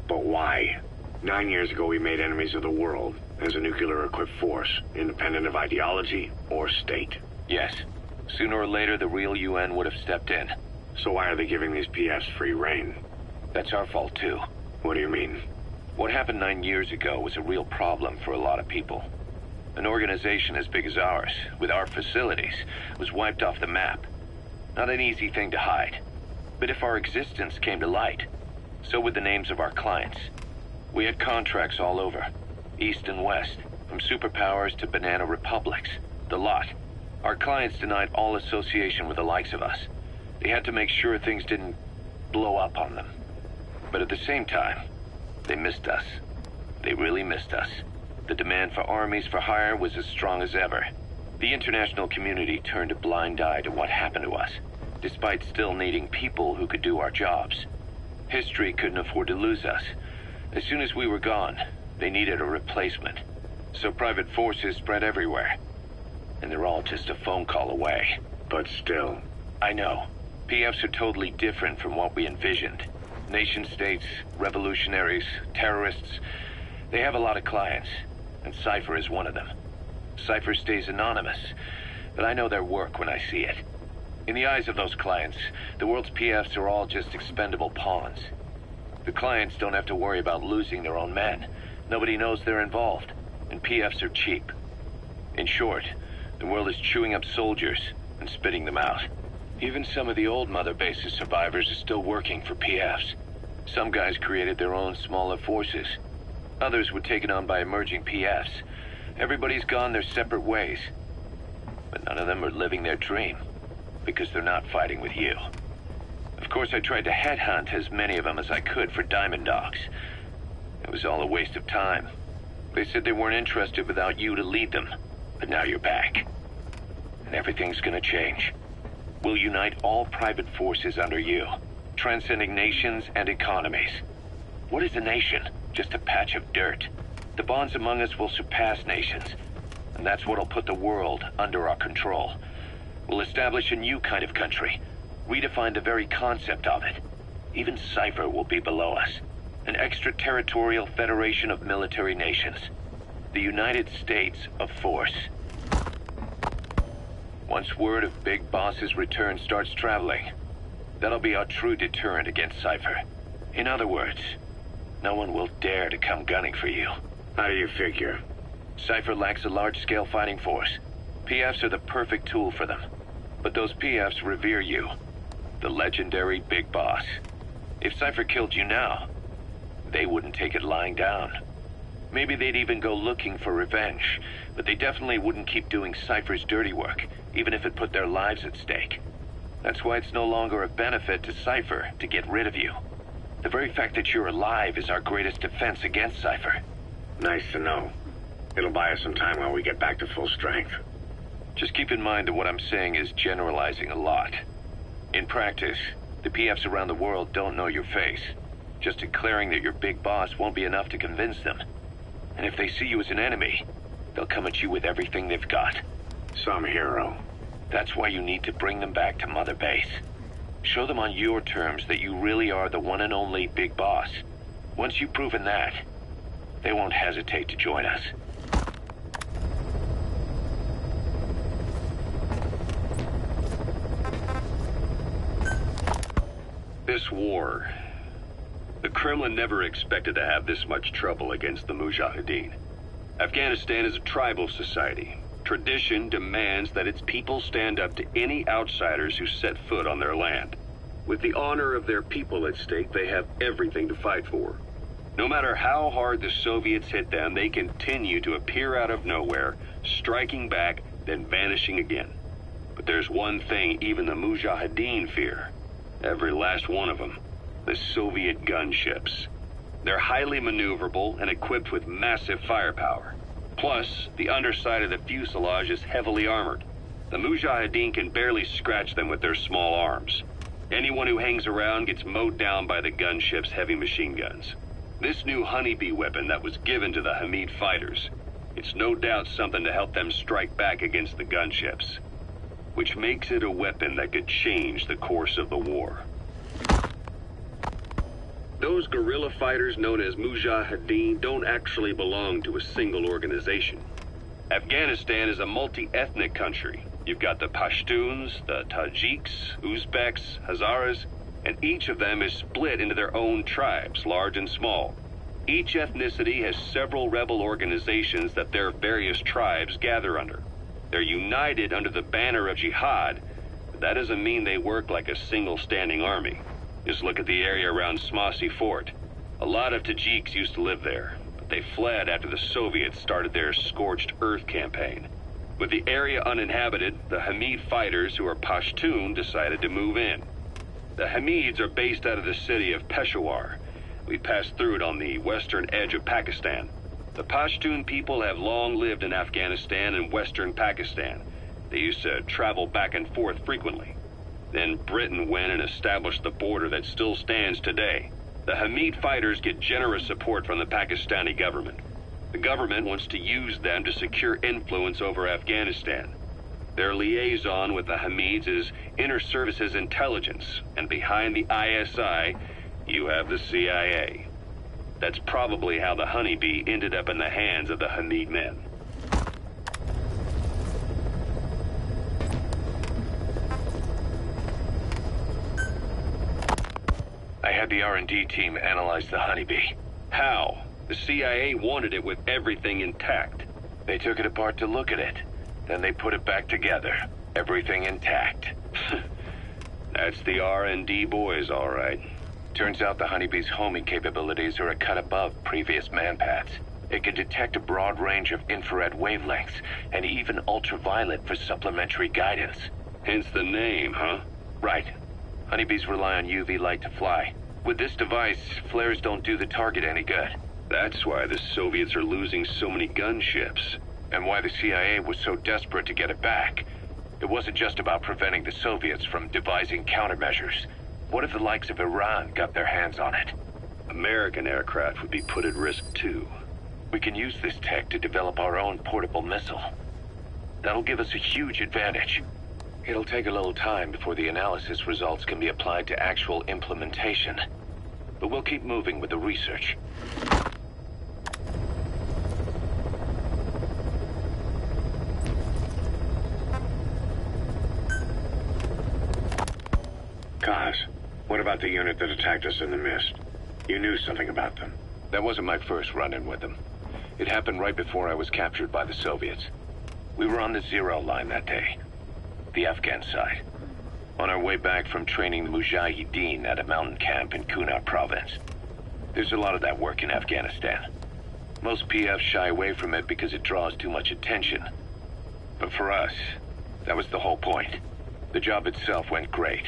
But why? 9 years ago we made enemies of the world as a nuclear-equipped force, independent of ideology or state. Yes. Sooner or later, the real UN would have stepped in. So why are they giving these PFs free rein? That's our fault, too. What do you mean? What happened 9 years ago was a real problem for a lot of people. An organization as big as ours, with our facilities, was wiped off the map. Not an easy thing to hide. But if our existence came to light, so would the names of our clients. We had contracts all over, east and west, from superpowers to banana republics, the lot. Our clients denied all association with the likes of us. They had to make sure things didn't blow up on them. But at the same time, they missed us. They really missed us. The demand for armies for hire was as strong as ever. The international community turned a blind eye to what happened to us, despite still needing people who could do our jobs. History couldn't afford to lose us. As soon as we were gone, they needed a replacement. So private forces spread everywhere. And they're all just a phone call away. But still. I know. PFs are totally different from what we envisioned. Nation-states, revolutionaries, terrorists. They have a lot of clients, and Cypher is one of them. Cypher stays anonymous, but I know their work when I see it. In the eyes of those clients, the world's PFs are all just expendable pawns. The clients don't have to worry about losing their own men. Nobody knows they're involved, and PFs are cheap. In short, the world is chewing up soldiers and spitting them out. Even some of the old Mother Base's survivors are still working for PFs. Some guys created their own smaller forces. Others were taken on by emerging PFs. Everybody's gone their separate ways. But none of them are living their dream, because they're not fighting with you. Of course, I tried to headhunt as many of them as I could for Diamond Dogs. It was all a waste of time. They said they weren't interested without you to lead them. But now you're back. And everything's gonna change. We'll unite all private forces under you, transcending nations and economies. What is a nation? Just a patch of dirt. The bonds among us will surpass nations, and that's what'll put the world under our control. We'll establish a new kind of country, redefine the very concept of it. Even Cypher will be below us, an extraterritorial federation of military nations. The United States of Force. Once word of Big Boss's return starts traveling, that'll be our true deterrent against Cypher. In other words, no one will dare to come gunning for you. How do you figure? Cypher lacks a large-scale fighting force. PFs are the perfect tool for them. But those PFs revere you, the legendary Big Boss. If Cypher killed you now, they wouldn't take it lying down. Maybe they'd even go looking for revenge, but they definitely wouldn't keep doing Cypher's dirty work, even if it put their lives at stake. That's why it's no longer a benefit to Cypher to get rid of you. The very fact that you're alive is our greatest defense against Cypher. Nice to know. It'll buy us some time while we get back to full strength. Just keep in mind that what I'm saying is generalizing a lot. In practice, the PFs around the world don't know your face. Just declaring that you're Big Boss won't be enough to convince them. And if they see you as an enemy, they'll come at you with everything they've got. Some hero. That's why you need to bring them back to Mother Base. Show them on your terms that you really are the one and only Big Boss. Once you've proven that, they won't hesitate to join us. This war... The Kremlin never expected to have this much trouble against the Mujahideen. Afghanistan is a tribal society. Tradition demands that its people stand up to any outsiders who set foot on their land. With the honor of their people at stake, they have everything to fight for. No matter how hard the Soviets hit them, they continue to appear out of nowhere, striking back then vanishing again. But there's one thing even the Mujahideen fear. Every last one of them. The Soviet gunships. They're highly maneuverable and equipped with massive firepower. Plus, the underside of the fuselage is heavily armored. The Mujahideen can barely scratch them with their small arms. Anyone who hangs around gets mowed down by the gunship's heavy machine guns. This new honeybee weapon that was given to the Hamid fighters, it's no doubt something to help them strike back against the gunships, which makes it a weapon that could change the course of the war. Those guerrilla fighters known as Mujahideen don't actually belong to a single organization. Afghanistan is a multi-ethnic country. You've got the Pashtuns, the Tajiks, Uzbeks, Hazaras, and each of them is split into their own tribes, large and small. Each ethnicity has several rebel organizations that their various tribes gather under. They're united under the banner of jihad, but that doesn't mean they work like a single standing army. Just look at the area around Smasi Fort. A lot of Tajiks used to live there, but they fled after the Soviets started their Scorched Earth campaign. With the area uninhabited, the Hamid fighters, who are Pashtun, decided to move in. The Hamids are based out of the city of Peshawar. We passed through it on the western edge of Pakistan. The Pashtun people have long lived in Afghanistan and western Pakistan. They used to travel back and forth frequently. Then Britain went and established the border that still stands today. The Hamid fighters get generous support from the Pakistani government. The government wants to use them to secure influence over Afghanistan. Their liaison with the Hamids is Inter-Services Intelligence, and behind the ISI, you have the CIA. That's probably how the honeybee ended up in the hands of the Hamid men. I had the R&D team analyze the honeybee. How? The CIA wanted it with everything intact. They took it apart to look at it. Then they put it back together. Everything intact. That's the R&D boys, all right. Turns out the honeybee's homing capabilities are a cut above previous manpads. It can detect a broad range of infrared wavelengths, and even ultraviolet for supplementary guidance. Hence the name, huh? Right. Honeybees rely on UV light to fly. With this device, flares don't do the target any good. That's why the Soviets are losing so many gunships. And why the CIA was so desperate to get it back. It wasn't just about preventing the Soviets from devising countermeasures. What if the likes of Iran got their hands on it? American aircraft would be put at risk too. We can use this tech to develop our own portable missile. That'll give us a huge advantage. It'll take a little time before the analysis results can be applied to actual implementation. But we'll keep moving with the research. Kaz, what about the unit that attacked us in the mist? You knew something about them. That wasn't my first run-in with them. It happened right before I was captured by the Soviets. We were on the zero line that day. The Afghan side. On our way back from training the Mujahideen at a mountain camp in Kunar province. There's a lot of that work in Afghanistan. Most PFs shy away from it because it draws too much attention. But for us, that was the whole point. The job itself went great.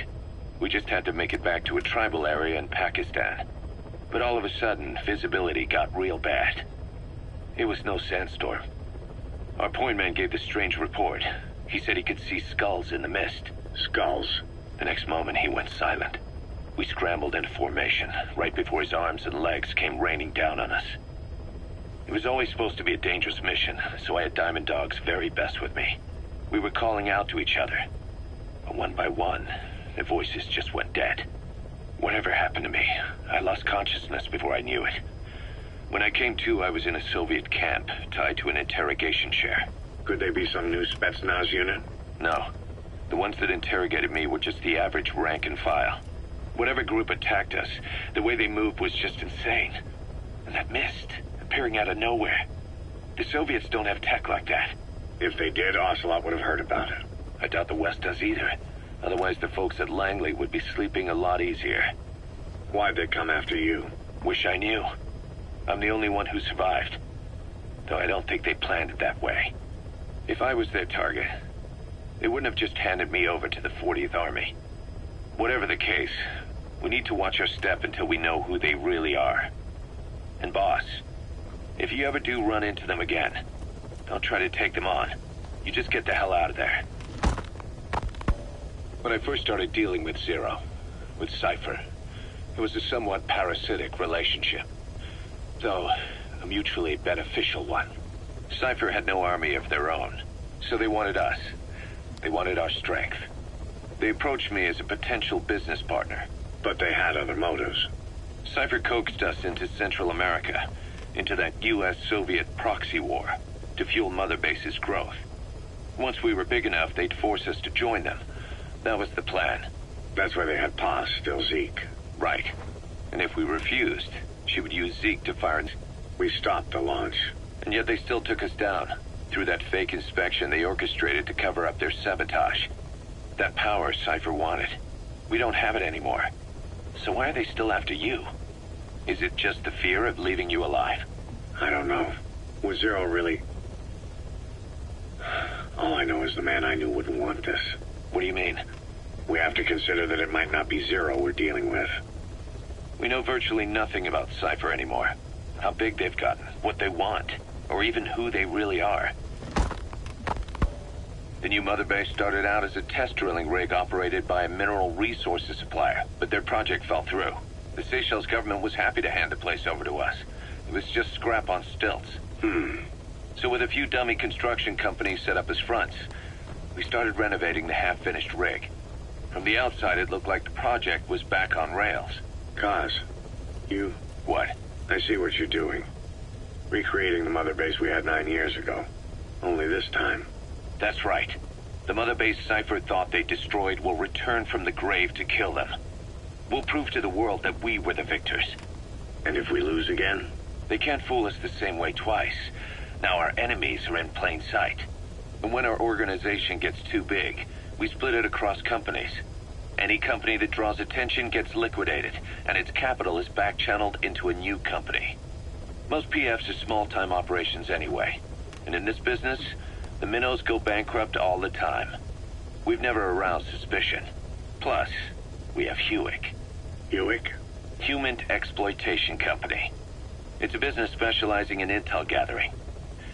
We just had to make it back to a tribal area in Pakistan. But all of a sudden, visibility got real bad. It was no sandstorm. Our point man gave this strange report. He said he could see skulls in the mist. Skulls? The next moment, he went silent. We scrambled into formation, right before his arms and legs came raining down on us. It was always supposed to be a dangerous mission, so I had Diamond Dog's very best with me. We were calling out to each other. But one by one, the voices just went dead. Whatever happened to me, I lost consciousness before I knew it. When I came to, I was in a Soviet camp, tied to an interrogation chair. Could they be some new Spetsnaz unit? No. The ones that interrogated me were just the average rank and file. Whatever group attacked us, the way they moved was just insane. And that mist, appearing out of nowhere. The Soviets don't have tech like that. If they did, Ocelot would have heard about it. I doubt the West does either. Otherwise, the folks at Langley would be sleeping a lot easier. Why'd they come after you? Wish I knew. I'm the only one who survived. Though I don't think they planned it that way. If I was their target, they wouldn't have just handed me over to the 40th Army. Whatever the case, we need to watch our step until we know who they really are. And boss, if you ever do run into them again, don't try to take them on. You just get the hell out of there. When I first started dealing with Zero, with Cypher, it was a somewhat parasitic relationship, though a mutually beneficial one. Cypher had no army of their own, so they wanted us. They wanted our strength. They approached me as a potential business partner, but they had other motives. Cypher coaxed us into Central America, into that US-Soviet proxy war, to fuel Mother Base's growth. Once we were big enough, they'd force us to join them. That was the plan. That's why they had Paz, still Zeke. Right. And if we refused, she would use Zeke to fire. We stopped the launch. And yet they still took us down, through that fake inspection they orchestrated to cover up their sabotage. That power Cypher wanted. We don't have it anymore. So why are they still after you? Is it just the fear of leaving you alive? I don't know. Was Zero really... All I know is the man I knew wouldn't want this. What do you mean? We have to consider that it might not be Zero we're dealing with. We know virtually nothing about Cypher anymore. How big they've gotten, what they want, or even who they really are. The new Mother Base started out as a test drilling rig operated by a mineral resources supplier, but their project fell through. The Seychelles government was happy to hand the place over to us. It was just scrap on stilts. So with a few dummy construction companies set up as fronts, we started renovating the half-finished rig. From the outside, it looked like the project was back on rails. Kaz, you... What? I see what you're doing. Recreating the Mother Base we had 9 years ago. Only this time. That's right. The Mother Base Cypher thought they destroyed will return from the grave to kill them. We'll prove to the world that we were the victors. And if we lose again? They can't fool us the same way twice. Now our enemies are in plain sight. And when our organization gets too big, we split it across companies. Any company that draws attention gets liquidated, and its capital is back-channeled into a new company. Most PFs are small-time operations anyway. And in this business, the minnows go bankrupt all the time. We've never aroused suspicion. Plus, we have Hewick. Hewick? Human Exploitation Company. It's a business specializing in intel gathering.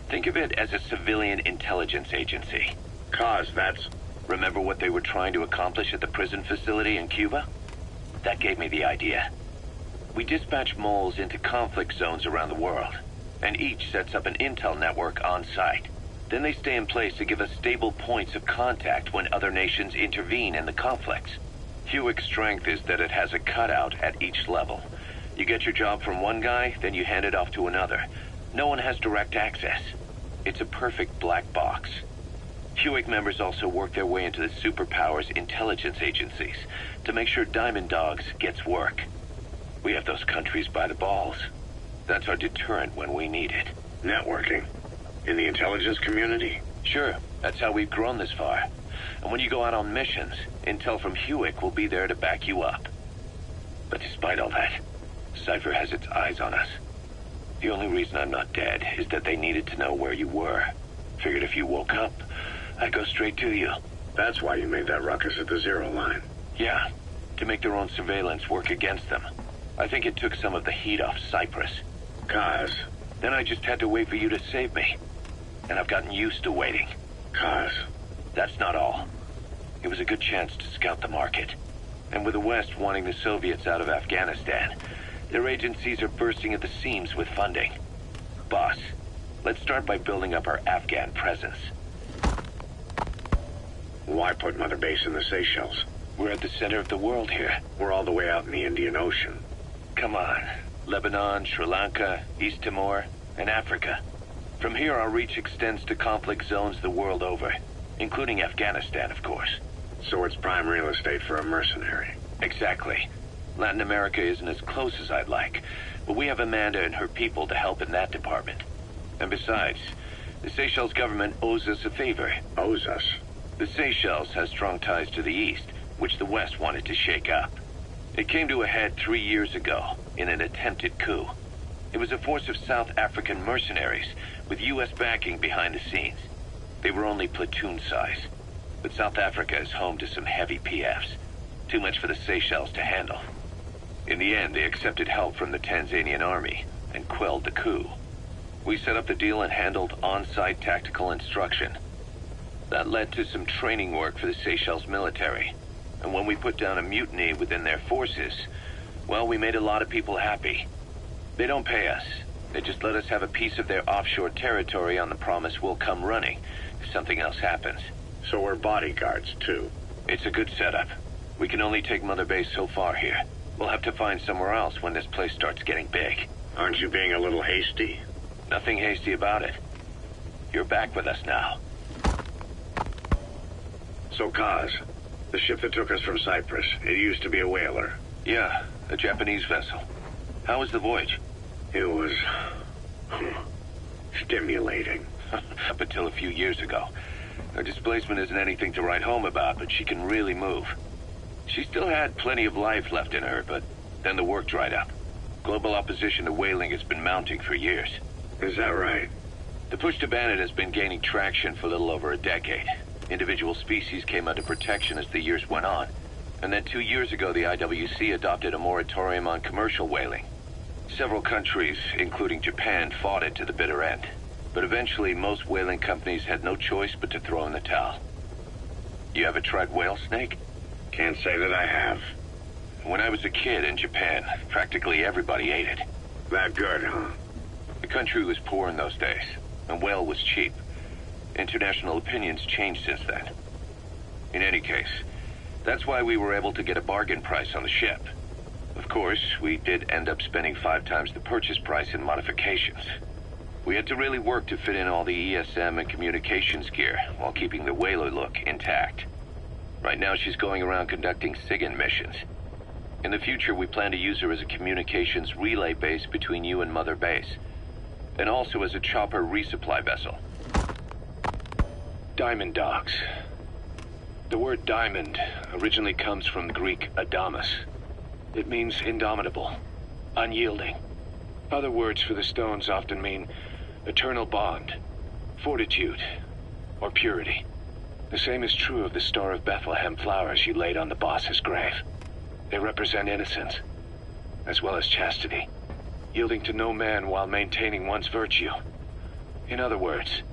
Think of it as a civilian intelligence agency. Kaz, that's... Remember what they were trying to accomplish at the prison facility in Cuba? That gave me the idea. We dispatch moles into conflict zones around the world, and each sets up an intel network on site. Then they stay in place to give us stable points of contact when other nations intervene in the conflicts. Hewick's strength is that it has a cutout at each level. You get your job from one guy, then you hand it off to another. No one has direct access. It's a perfect black box. Hewick members also work their way into the superpowers intelligence agencies to make sure Diamond Dogs gets work. We have those countries by the balls. That's our deterrent when we need it. Networking? In the intelligence community? Sure, that's how we've grown this far. And when you go out on missions, intel from Hewick will be there to back you up. But despite all that, Cypher has its eyes on us. The only reason I'm not dead is that they needed to know where you were. Figured if you woke up, I'd go straight to you. That's why you made that ruckus at the Zero line. Yeah, to make their own surveillance work against them. I think it took some of the heat off Cyprus. Kaz. Then I just had to wait for you to save me. And I've gotten used to waiting. Kaz. That's not all. It was a good chance to scout the market. And with the West wanting the Soviets out of Afghanistan, their agencies are bursting at the seams with funding. Boss, let's start by building up our Afghan presence. Why put Mother Base in the Seychelles? We're at the center of the world here. We're all the way out in the Indian Ocean. Come on. Lebanon, Sri Lanka, East Timor, and Africa. From here, our reach extends to conflict zones the world over, including Afghanistan, of course. So it's prime real estate for a mercenary. Exactly. Latin America isn't as close as I'd like, but we have Amanda and her people to help in that department. And besides, the Seychelles government owes us a favor. Owes us? The Seychelles has strong ties to the east, which the West wanted to shake up. It came to a head 3 years ago, in an attempted coup. It was a force of South African mercenaries, with U.S. backing behind the scenes. They were only platoon size. But South Africa is home to some heavy PFs. Too much for the Seychelles to handle. In the end, they accepted help from the Tanzanian army and quelled the coup. We set up the deal and handled on-site tactical instruction. That led to some training work for the Seychelles military. And when we put down a mutiny within their forces, well, we made a lot of people happy. They don't pay us. They just let us have a piece of their offshore territory on the promise we'll come running if something else happens. So we're bodyguards, too. It's a good setup. We can only take Mother Base so far here. We'll have to find somewhere else when this place starts getting big. Aren't you being a little hasty? Nothing hasty about it. You're back with us now. So, Kaz, the ship that took us from Cyprus, it used to be a whaler. Yeah, a Japanese vessel. How was the voyage? It was... stimulating. Up until a few years ago. Her displacement isn't anything to write home about, but she can really move. She still had plenty of life left in her, but then the work dried up. Global opposition to whaling has been mounting for years. Is that right? The push to ban it has been gaining traction for a little over a decade. Individual species came under protection as the years went on. And then 2 years ago, the IWC adopted a moratorium on commercial whaling. Several countries, including Japan, fought it to the bitter end. But eventually, most whaling companies had no choice but to throw in the towel. You ever tried whale snake? Can't say that I have. When I was a kid in Japan, practically everybody ate it. That good, huh? The country was poor in those days, and whale was cheap. International opinions changed since then. In any case, that's why we were able to get a bargain price on the ship. Of course, we did end up spending 5 times the purchase price in modifications. We had to really work to fit in all the ESM and communications gear while keeping the whaler look intact. Right now, she's going around conducting SIGINT missions. In the future, we plan to use her as a communications relay base between you and Mother Base, and also as a chopper resupply vessel. Diamond dogs. The word diamond originally comes from the Greek adamas. It means indomitable, unyielding. Other words for the stones often mean eternal bond, fortitude, or purity. The same is true of the Star of Bethlehem flowers you laid on the boss's grave. They represent innocence, as well as chastity, yielding to no man while maintaining one's virtue. In other words,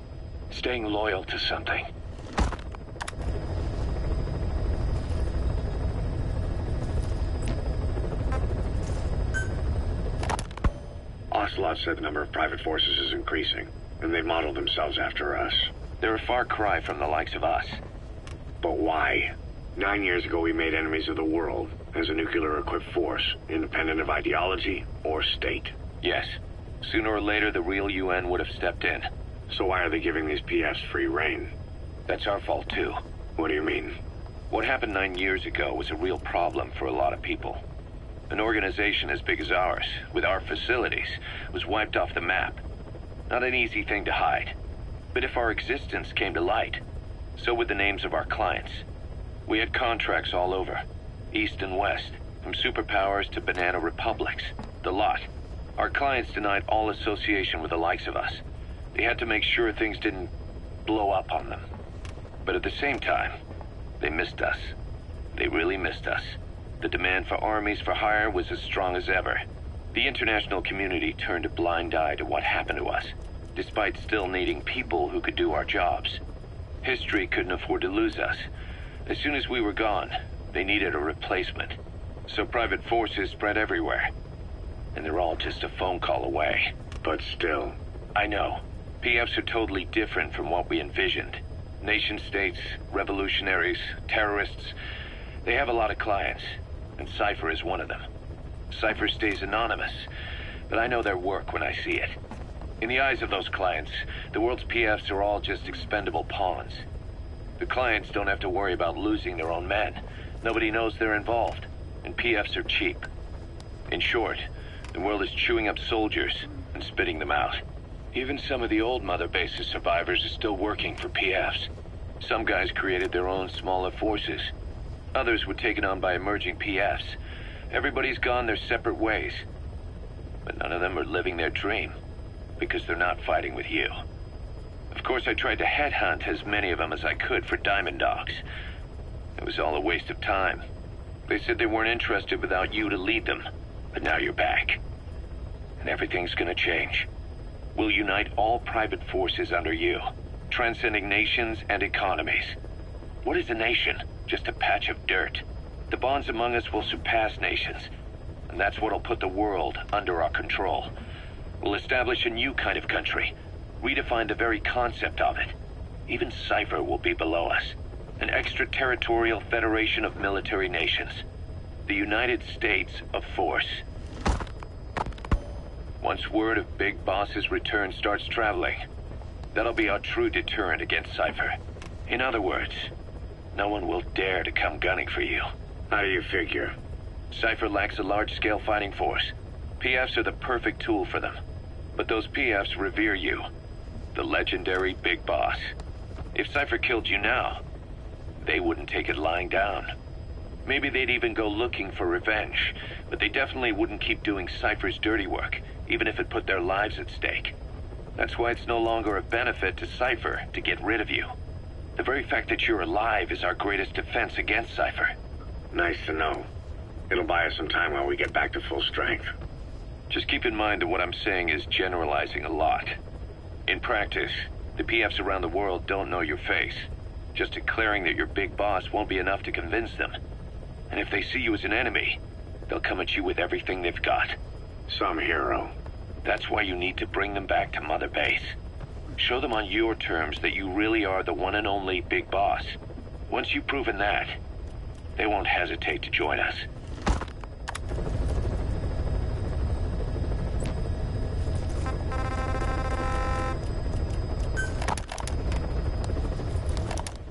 staying loyal to something. Ocelot said the number of private forces is increasing, and they've modeled themselves after us. They're a far cry from the likes of us. But why? 9 years ago we made enemies of the world as a nuclear-equipped force, independent of ideology or state. Yes. Sooner or later, the real UN would have stepped in. So why are they giving these PFs free rein? That's our fault, too. What do you mean? What happened 9 years ago was a real problem for a lot of people. An organization as big as ours, with our facilities, was wiped off the map. Not an easy thing to hide. But if our existence came to light, so would the names of our clients. We had contracts all over, east and west, from superpowers to banana republics, the lot. Our clients denied all association with the likes of us. They had to make sure things didn't blow up on them. But at the same time, they missed us. They really missed us. The demand for armies for hire was as strong as ever. The international community turned a blind eye to what happened to us, despite still needing people who could do our jobs. History couldn't afford to lose us. As soon as we were gone, they needed a replacement. So private forces spread everywhere. And they're all just a phone call away. But still. I know. PFs are totally different from what we envisioned. Nation-states, revolutionaries, terrorists, they have a lot of clients, and Cypher is one of them. Cypher stays anonymous, but I know their work when I see it. In the eyes of those clients, the world's PFs are all just expendable pawns. The clients don't have to worry about losing their own men. Nobody knows they're involved, and PFs are cheap. In short, the world is chewing up soldiers and spitting them out. Even some of the old Mother Base's survivors are still working for PFs. Some guys created their own smaller forces. Others were taken on by emerging PFs. Everybody's gone their separate ways. But none of them are living their dream, because they're not fighting with you. Of course, I tried to headhunt as many of them as I could for Diamond Dogs. It was all a waste of time. They said they weren't interested without you to lead them. But now you're back. And everything's gonna change. We'll unite all private forces under you, transcending nations and economies. What is a nation? Just a patch of dirt. The bonds among us will surpass nations, and that's what'll put the world under our control. We'll establish a new kind of country, redefine the very concept of it. Even Cypher will be below us. An extraterritorial federation of military nations. The United States of Force. Once word of Big Boss's return starts traveling, that'll be our true deterrent against Cypher. In other words, no one will dare to come gunning for you. How do you figure? Cypher lacks a large-scale fighting force. PFs are the perfect tool for them. But those PFs revere you, the legendary Big Boss. If Cypher killed you now, they wouldn't take it lying down. Maybe they'd even go looking for revenge, but they definitely wouldn't keep doing Cypher's dirty work, even if it put their lives at stake. That's why it's no longer a benefit to Cypher to get rid of you. The very fact that you're alive is our greatest defense against Cypher. Nice to know. It'll buy us some time while we get back to full strength. Just keep in mind that what I'm saying is generalizing a lot. In practice, the PFs around the world don't know your face. Just declaring that you're Big Boss won't be enough to convince them. And if they see you as an enemy, they'll come at you with everything they've got. Some hero. That's why you need to bring them back to Mother Base. Show them on your terms that you really are the one and only Big Boss. Once you've proven that, they won't hesitate to join us.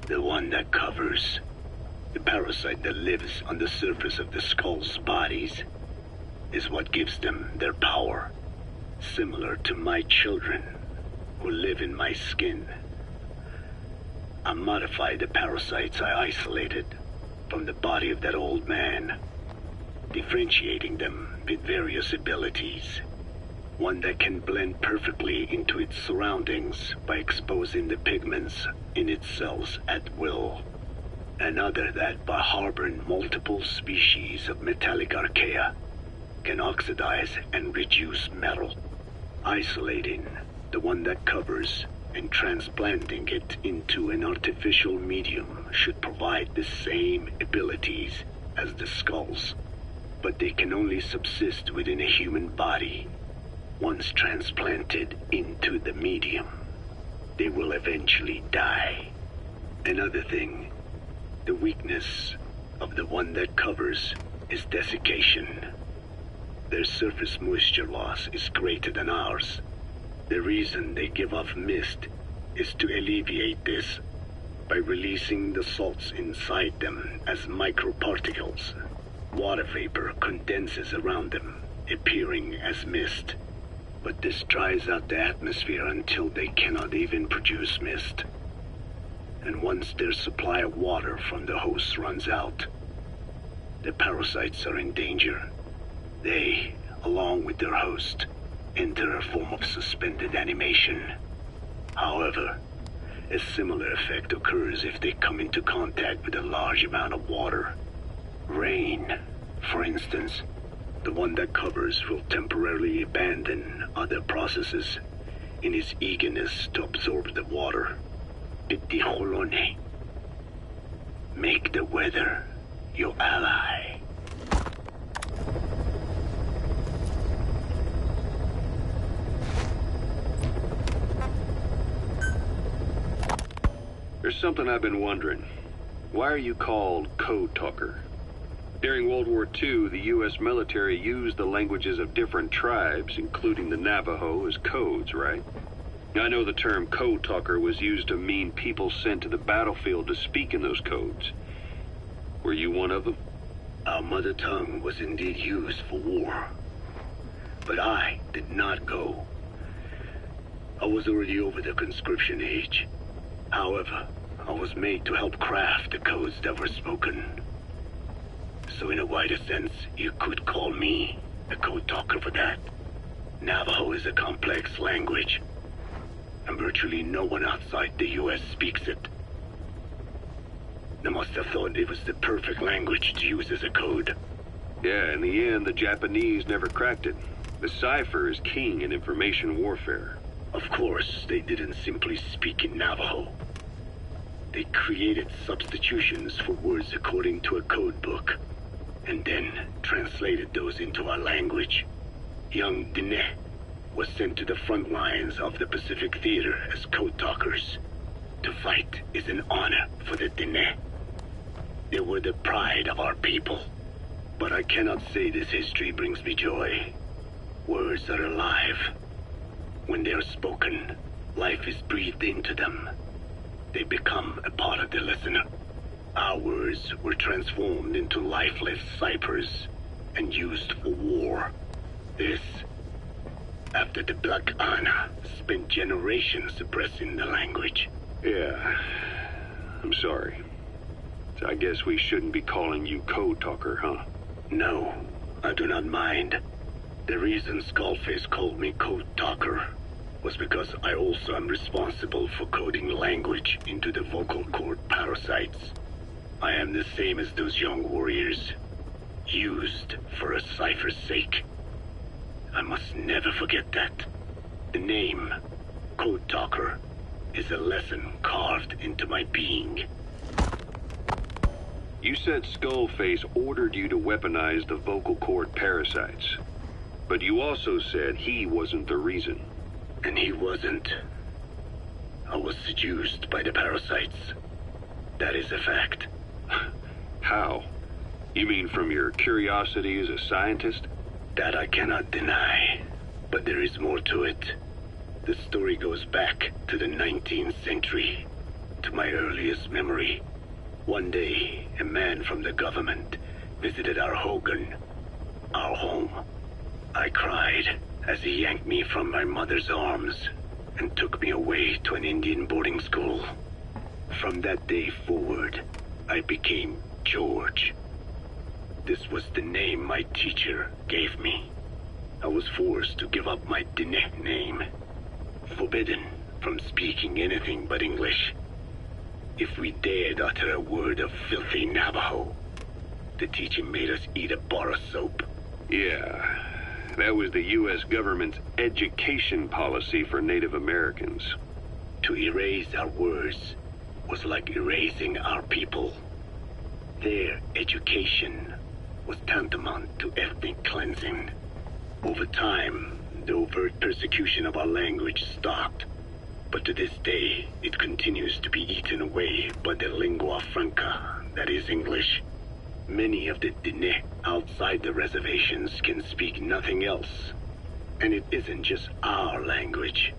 The one that covers. The parasite that lives on the surface of the Skull's bodies is what gives them their power. Similar to my children, who live in my skin. I modified the parasites I isolated from the body of that old man, differentiating them with various abilities. One that can blend perfectly into its surroundings by exposing the pigments in its cells at will. Another that, by harboring multiple species of metallic archaea, can oxidize and reduce metal. Isolating the one that covers and transplanting it into an artificial medium should provide the same abilities as the skulls, but they can only subsist within a human body. Once transplanted into the medium, they will eventually die. Another thing, the weakness of the one that covers is desiccation. Their surface moisture loss is greater than ours. The reason they give off mist is to alleviate this by releasing the salts inside them as microparticles. Water vapor condenses around them, appearing as mist. But this dries out the atmosphere until they cannot even produce mist. And once their supply of water from the host runs out, the parasites are in danger. They, along with their host, enter a form of suspended animation. However, a similar effect occurs if they come into contact with a large amount of water. Rain, for instance. The one that covers will temporarily abandon other processes in his eagerness to absorb the water. Pitijolone. Make the weather your ally. There's something I've been wondering. Why are you called Code Talker? During World War II, the U.S. military used the languages of different tribes, including the Navajo, as codes, right? I know the term Code Talker was used to mean people sent to the battlefield to speak in those codes. Were you one of them? Our mother tongue was indeed used for war. But I did not go. I was already over the conscription age. However, I was made to help craft the codes that were spoken. So in a wider sense, you could call me a code talker for that. Navajo is a complex language. and virtually no one outside the US speaks it. They must have thought it was the perfect language to use as a code. Yeah, in the end, the Japanese never cracked it. The cipher is king in information warfare. Of course, they didn't simply speak in Navajo. They created substitutions for words according to a code book, and then translated those into our language. Young Dene was sent to the front lines of the Pacific Theater as code talkers. To fight is an honor for the Dene. They were the pride of our people. But I cannot say this history brings me joy. Words are alive. When they are spoken, life is breathed into them. They become a part of the listener. Our words were transformed into lifeless ciphers and used for war. This, after the Black Ana spent generations suppressing the language. Yeah, I'm sorry. So I guess we shouldn't be calling you Code Talker, huh? No, I do not mind. The reason Skullface called me Code Talker was because I also am responsible for coding language into the vocal cord parasites. I am the same as those young warriors, used for a cipher's sake. I must never forget that. The name, Code Talker, is a lesson carved into my being. You said Skullface ordered you to weaponize the vocal cord parasites. But you also said he wasn't the reason. And he wasn't. I was seduced by the parasites. That is a fact. How? You mean from your curiosity as a scientist? That I cannot deny. But there is more to it. The story goes back to the 19th century, to my earliest memory. One day, a man from the government visited our Hogan, our home. I cried as he yanked me from my mother's arms and took me away to an Indian boarding school. From that day forward, I became George. This was the name my teacher gave me. I was forced to give up my Dene name, forbidden from speaking anything but English. If we dared utter a word of filthy Navajo, the teacher made us eat a bar of soap. Yeah, that was the U.S. government's education policy for Native Americans. To erase our words was like erasing our people. Their education was tantamount to ethnic cleansing. Over time, the overt persecution of our language stopped. But to this day, it continues to be eaten away by the lingua franca, that is English. Many of the Dene outside the reservations can speak nothing else. And it isn't just our language.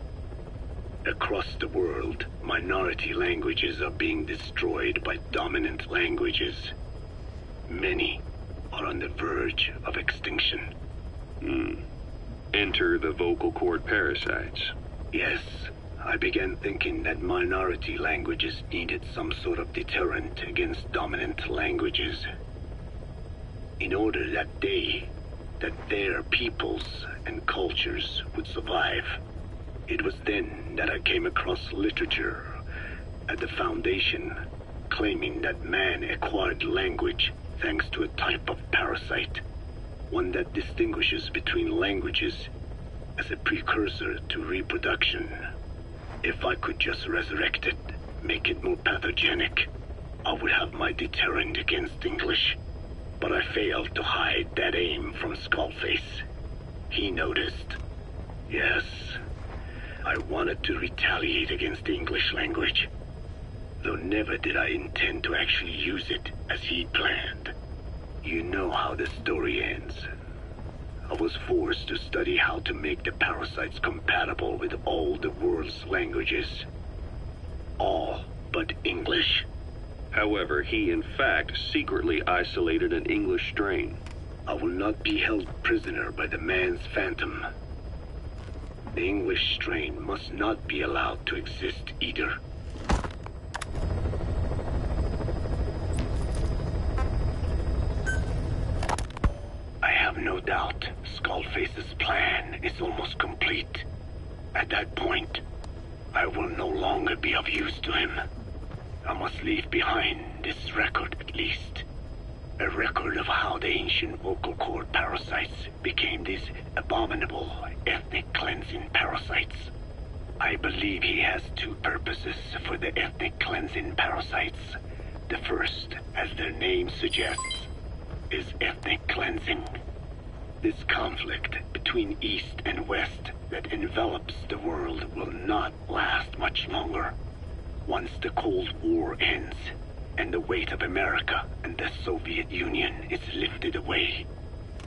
Across the world, minority languages are being destroyed by dominant languages. Many are on the verge of extinction. Enter the vocal cord parasites. Yes. I began thinking that minority languages needed some sort of deterrent against dominant languages. In order that their peoples and cultures would survive. It was then that I came across literature at the Foundation claiming that man acquired language thanks to a type of parasite, one that distinguishes between languages as a precursor to reproduction. If I could just resurrect it, make it more pathogenic, I would have my deterrent against English. But I failed to hide that aim from Skullface. He noticed. Yes, I wanted to retaliate against the English language, though never did I intend to actually use it as he planned. You know how the story ends. I was forced to study how to make the parasites compatible with all the world's languages. All but English. However, he in fact secretly isolated an English strain. I will not be held prisoner by the man's phantom. The English strain must not be allowed to exist either. I have no doubt Skullface's plan is almost complete. At that point, I will no longer be of use to him. I must leave behind this record at least. A record of how the ancient vocal cord parasites became these abominable ethnic cleansing parasites. I believe he has two purposes for the ethnic cleansing parasites. The first, as their name suggests, is ethnic cleansing. This conflict between East and West that envelops the world will not last much longer. Once the Cold War ends, and the weight of America and the Soviet Union is lifted away,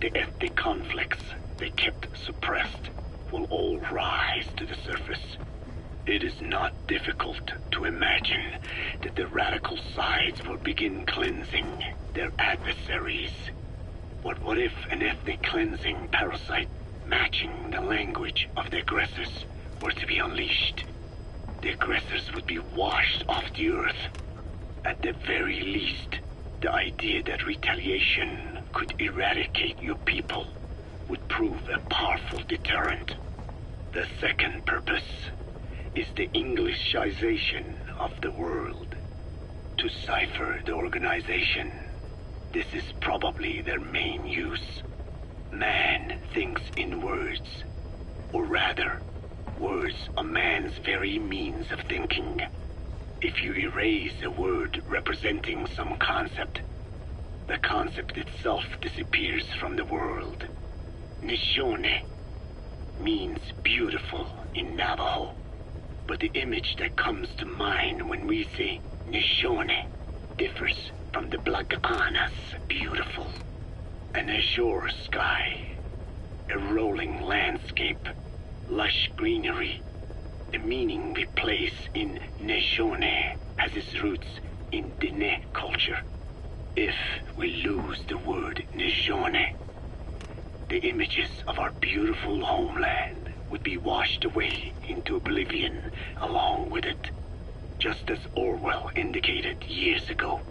the ethnic conflicts they kept suppressed will all rise to the surface. It is not difficult to imagine that the radical sides will begin cleansing their adversaries. But what if an ethnic cleansing parasite matching the language of the aggressors were to be unleashed? The aggressors would be washed off the earth. At the very least, the idea that retaliation could eradicate your people would prove a powerful deterrent. The second purpose is the Englishization of the world. To cipher the organization, this is probably their main use. Man thinks in words, or rather, words are man's very means of thinking. If you erase a word representing some concept, the concept itself disappears from the world. Nishone means beautiful in Navajo, but the image that comes to mind when we say Nishone differs from the Blagana's beautiful. An azure sky, a rolling landscape, lush greenery. The meaning we place in Nishone has its roots in Diné culture. If we lose the word Nishone, the images of our beautiful homeland would be washed away into oblivion along with it, just as Orwell indicated years ago.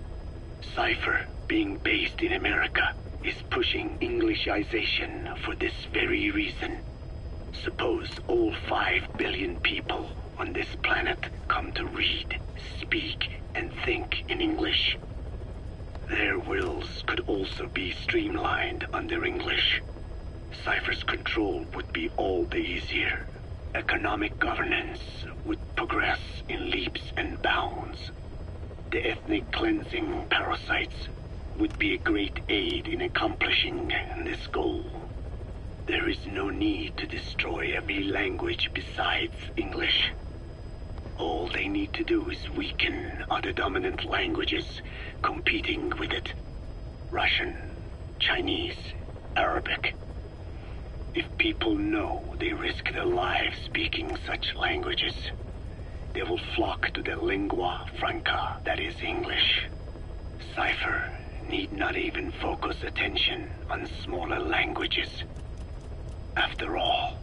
Cipher, being based in America, is pushing Englishization for this very reason. Suppose all 5 billion people on this planet come to read, speak, and think in English. Their wills could also be streamlined under English. Cipher's control would be all the easier. Economic governance would progress in leaps and bounds. The ethnic cleansing parasites would be a great aid in accomplishing this goal. There is no need to destroy every language besides English. All they need to do is weaken other dominant languages competing with it. Russian, Chinese, Arabic. If people know they risk their lives speaking such languages, they will flock to the lingua franca that is English. Cipher need not even focus attention on smaller languages. After all,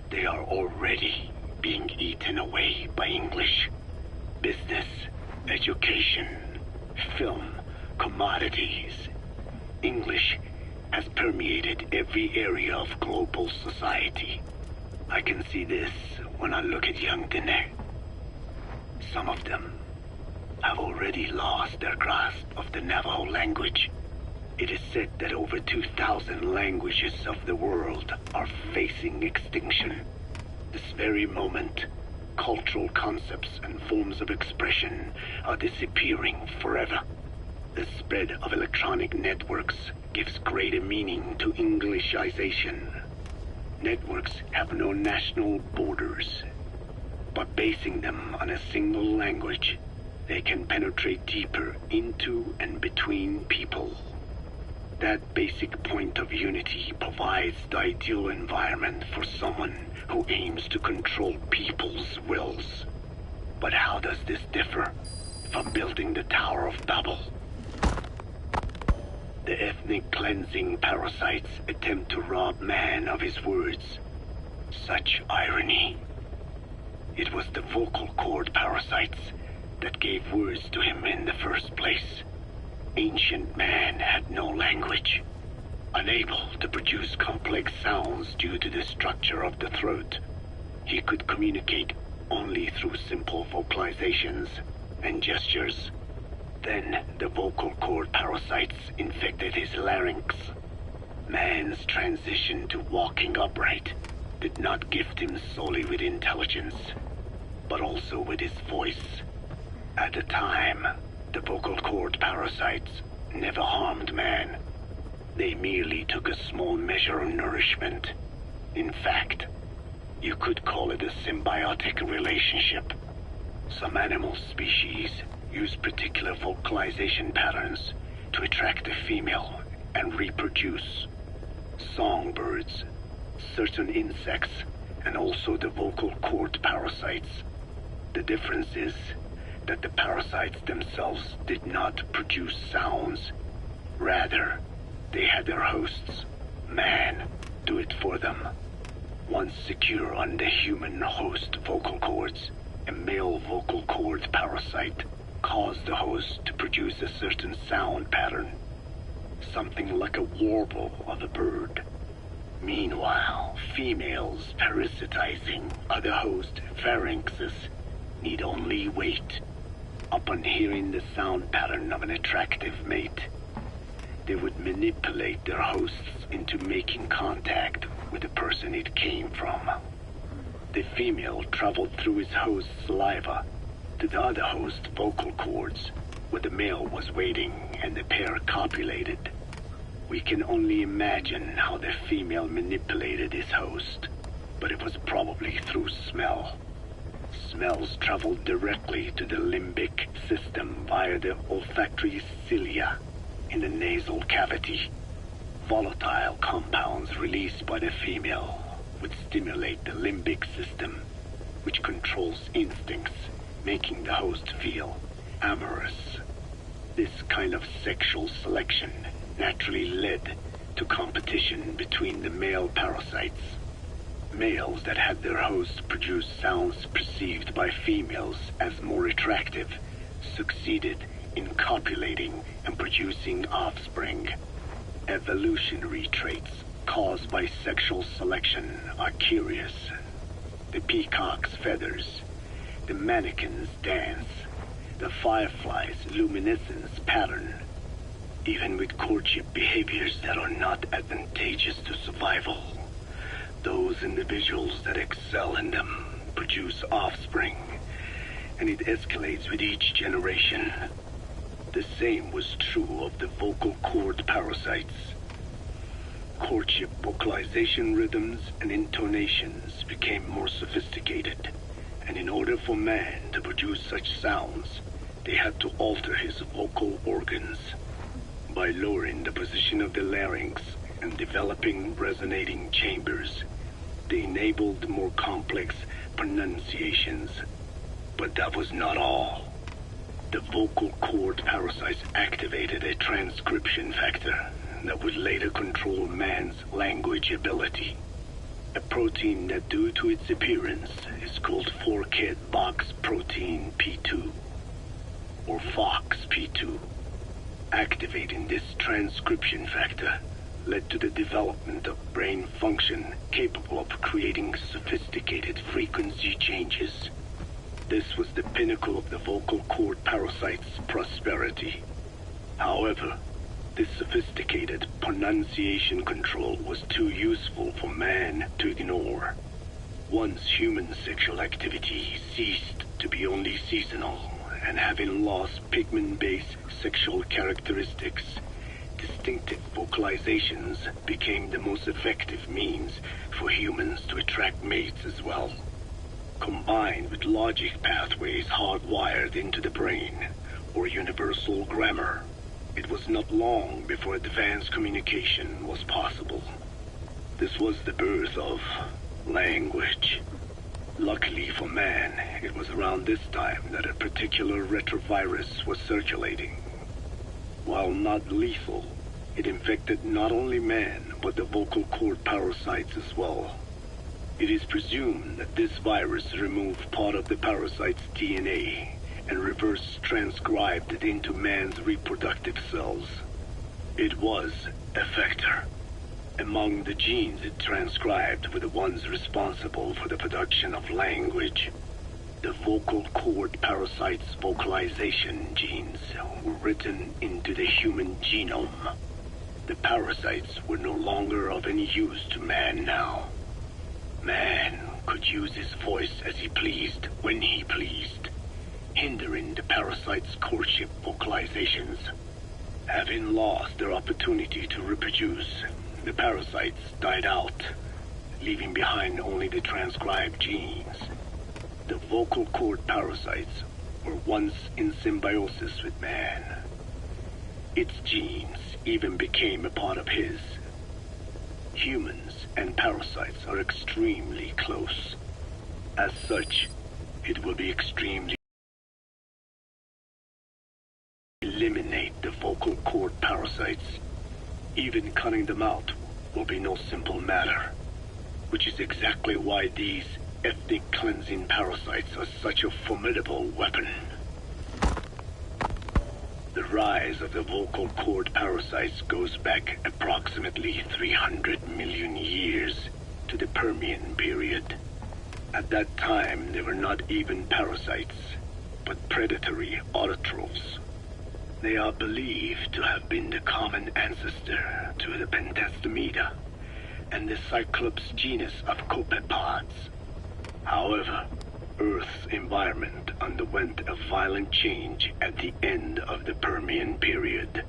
they are already being eaten away by English. Business, education, film, commodities. English has permeated every area of global society. I can see this when I look at young Diné. Some of them have already lost their grasp of the Navajo language. It is said that over 2,000 languages of the world are facing extinction. This very moment, cultural concepts and forms of expression are disappearing forever. The spread of electronic networks gives greater meaning to Englishization. Networks have no national borders. By basing them on a single language, they can penetrate deeper into and between people. That basic point of unity provides the ideal environment for someone who aims to control people's wills. But how does this differ from building the Tower of Babel? The ethnic cleansing parasites attempt to rob man of his words. Such irony. It was the vocal cord parasites that gave words to him in the first place. Ancient man had no language. Unable to produce complex sounds due to the structure of the throat, he could communicate only through simple vocalizations and gestures. Then the vocal cord parasites infected his larynx. Man's transition to walking upright did not gift him solely with intelligence, but also with his voice. At the time, the vocal cord parasites never harmed man. They merely took a small measure of nourishment. In fact, you could call it a symbiotic relationship. Some animal species use particular vocalization patterns to attract a female and reproduce. Songbirds, certain insects, and also the vocal cord parasites. The difference is that the parasites themselves did not produce sounds. Rather, they had their hosts, man, do it for them. Once secure on the human host vocal cords, a male vocal cord parasite caused the host to produce a certain sound pattern, something like a warble of a bird. Meanwhile, females parasitizing other host pharynxes need only wait. Upon hearing the sound pattern of an attractive mate, they would manipulate their hosts into making contact with the person it came from. The female traveled through his host's saliva to the other host's vocal cords, where the male was waiting and the pair copulated. We can only imagine how the female manipulated his host, but it was probably through smell. Smells traveled directly to the limbic system via the olfactory cilia in the nasal cavity. Volatile compounds released by the female would stimulate the limbic system, which controls instincts, making the host feel amorous. This kind of sexual selection naturally led to competition between the male parasites. Males that had their hosts produce sounds perceived by females as more attractive succeeded in copulating and producing offspring. Evolutionary traits caused by sexual selection are curious. The peacock's feathers, the mannequin's dance, the firefly's luminescence pattern. Even with courtship behaviors that are not advantageous to survival, those individuals that excel in them produce offspring, and it escalates with each generation. The same was true of the vocal cord parasites. Courtship vocalization rhythms and intonations became more sophisticated, and in order for man to produce such sounds, they had to alter his vocal organs. By lowering the position of the larynx and developing resonating chambers, they enabled more complex pronunciations. But that was not all. The vocal cord parasites activated a transcription factor that would later control man's language ability. A protein that, due to its appearance, is called forkhead box protein P2, or FOXP2. Activating this transcription factor led to the development of brain function capable of creating sophisticated frequency changes. This was the pinnacle of the vocal cord parasite's prosperity. However, this sophisticated pronunciation control was too useful for man to ignore. Once human sexual activity ceased to be only seasonal, and having lost pigment-based sexual characteristics, distinctive vocalizations became the most effective means for humans to attract mates as well. Combined with logic pathways hardwired into the brain, or universal grammar, it was not long before advanced communication was possible. This was the birth of language. Luckily for man, it was around this time that a particular retrovirus was circulating. While not lethal, it infected not only man, but the vocal cord parasites as well. It is presumed that this virus removed part of the parasite's DNA and reverse transcribed it into man's reproductive cells. It was a vector. Among the genes it transcribed were the ones responsible for the production of language. The vocal cord parasite's vocalization genes were written into the human genome. The parasites were no longer of any use to man now. Man could use his voice as he pleased, when he pleased, hindering the parasite's courtship vocalizations. Having lost their opportunity to reproduce, the parasites died out, leaving behind only the transcribed genes. The vocal cord parasites were once in symbiosis with man. Its genes even became a part of his. Humans and parasites are extremely close. As such, it will be extremely eliminate the vocal cord parasites. Even cutting them out will be no simple matter, which is exactly why these ethnic cleansing parasites are such a formidable weapon. The rise of the vocal cord parasites goes back approximately 300 million years to the Permian period. At that time, they were not even parasites, but predatory autotrophs. They are believed to have been the common ancestor to the Pentastomida and the Cyclops genus of copepods. However, Earth's environment underwent a violent change at the end of the Permian period.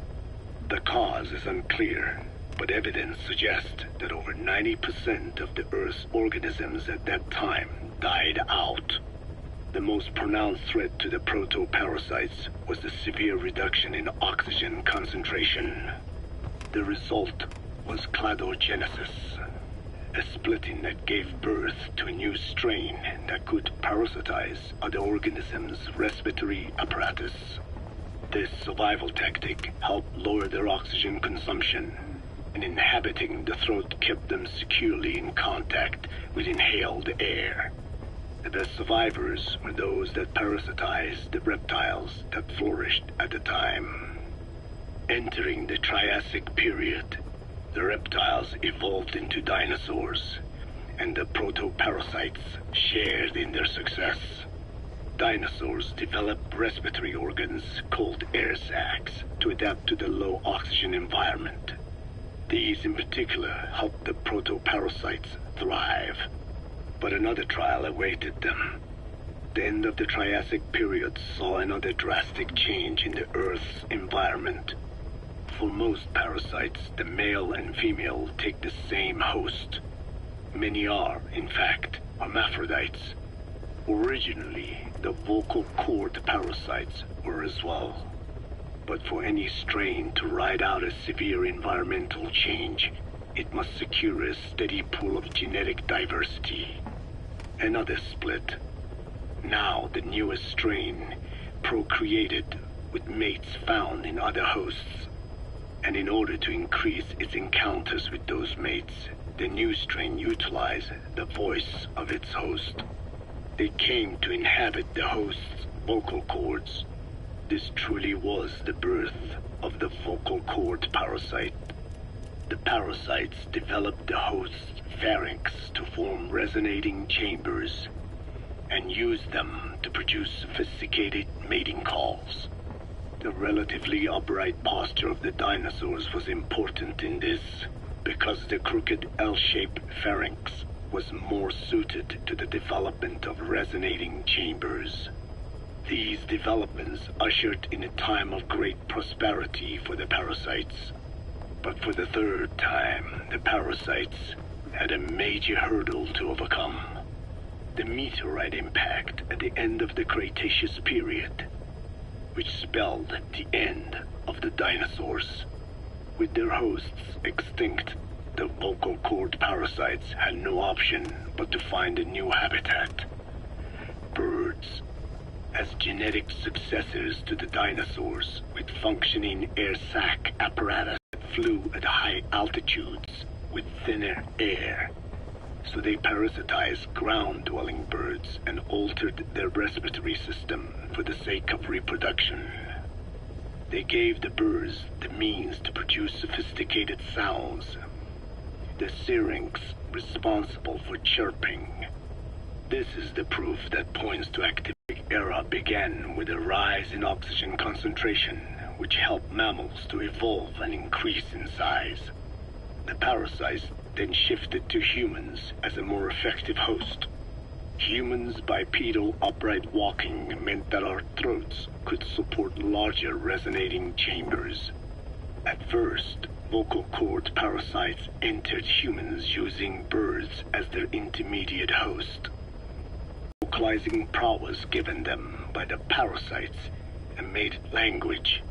The cause is unclear, but evidence suggests that over 90% of the Earth's organisms at that time died out. The most pronounced threat to the protoparasites was the severe reduction in oxygen concentration. The result was cladogenesis, a splitting that gave birth to a new strain that could parasitize other organisms' respiratory apparatus. This survival tactic helped lower their oxygen consumption, and inhabiting the throat kept them securely in contact with inhaled air. The best survivors were those that parasitized the reptiles that flourished at the time. Entering the Triassic period, the reptiles evolved into dinosaurs, and the protoparasites shared in their success. Dinosaurs developed respiratory organs called air sacs to adapt to the low oxygen environment. These in particular helped the protoparasites thrive. But another trial awaited them. The end of the Triassic period saw another drastic change in the Earth's environment. For most parasites, the male and female take the same host. Many are, in fact, hermaphrodites. Originally, the vocal cord parasites were as well. But for any strain to ride out a severe environmental change, it must secure a steady pool of genetic diversity. Another split. Now the newest strain procreated with mates found in other hosts. And in order to increase its encounters with those mates, the new strain utilized the voice of its host. They came to inhabit the host's vocal cords. This truly was the birth of the vocal cord parasite. The parasites developed the host's pharynx to form resonating chambers and used them to produce sophisticated mating calls. The relatively upright posture of the dinosaurs was important in this, because the crooked L-shaped pharynx was more suited to the development of resonating chambers. These developments ushered in a time of great prosperity for the parasites. But for the third time, the parasites had a major hurdle to overcome. The meteorite impact at the end of the Cretaceous period, which spelled the end of the dinosaurs. With their hosts extinct, the vocal cord parasites had no option but to find a new habitat. Birds, as genetic successors to the dinosaurs, with functioning air sac apparatus that flew at high altitudes with thinner air. So they parasitized ground-dwelling birds and altered their respiratory system for the sake of reproduction. They gave the birds the means to produce sophisticated sounds. The syrinx responsible for chirping, This is the proof that points to active era began with a rise in oxygen concentration, which helped mammals to evolve and increase in size. The parasites then shifted to humans as a more effective host. Humans' bipedal upright walking meant that our throats could support larger resonating chambers. At first, vocal cord parasites entered humans using birds as their intermediate host. Vocalizing prowess given them by the parasites and made it language,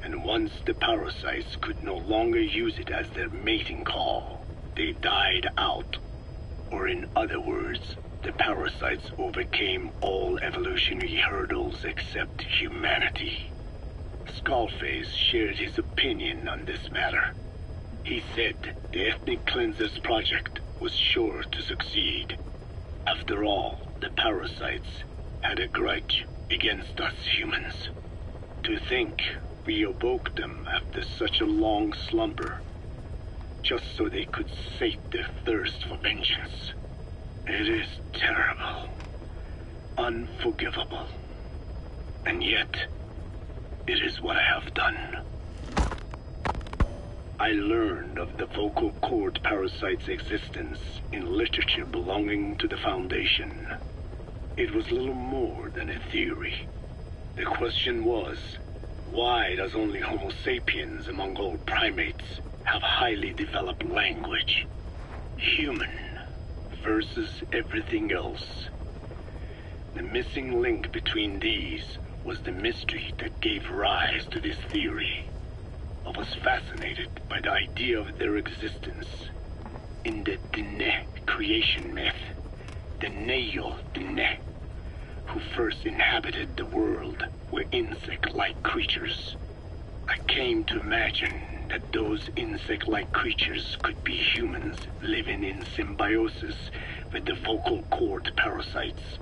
and once the parasites could no longer use it as their mating call, they died out. Or in other words, the parasites overcame all evolutionary hurdles except humanity. Skullface shared his opinion on this matter. He said the Ethnic Cleansers Project was sure to succeed. After all, the parasites had a grudge against us humans. To think we awoke them after such a long slumber, just so they could sate their thirst for vengeance. It is terrible, unforgivable, and yet, it is what I have done. I learned of the vocal cord parasite's existence in literature belonging to the Foundation. It was little more than a theory. The question was, why does only Homo sapiens among all primates have highly developed language? Human versus everything else. The missing link between these was the mystery that gave rise to this theory. I was fascinated by the idea of their existence. In the Dene creation myth, the Neo Dene, who first inhabited the world, were insect-like creatures. I came to imagine that those insect-like creatures could be humans living in symbiosis with the vocal cord parasites.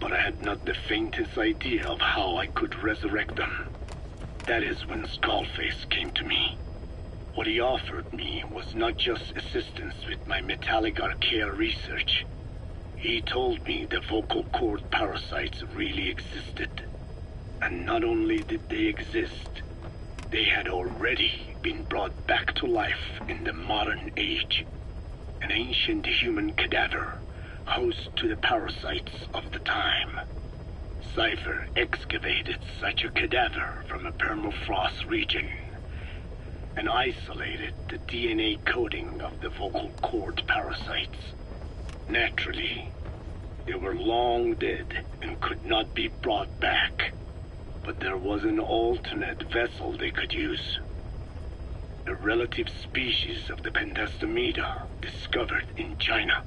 But I had not the faintest idea of how I could resurrect them. That is when Skullface came to me. What he offered me was not just assistance with my metallic archaea research. He told me the vocal cord parasites really existed. And not only did they exist, they had already been brought back to life in the modern age. An ancient human cadaver, host to the parasites of the time. Cypher excavated such a cadaver from a permafrost region and isolated the DNA coding of the vocal cord parasites. Naturally, they were long dead and could not be brought back, but there was an alternate vessel they could use. A relative species of the Pentastomida discovered in China.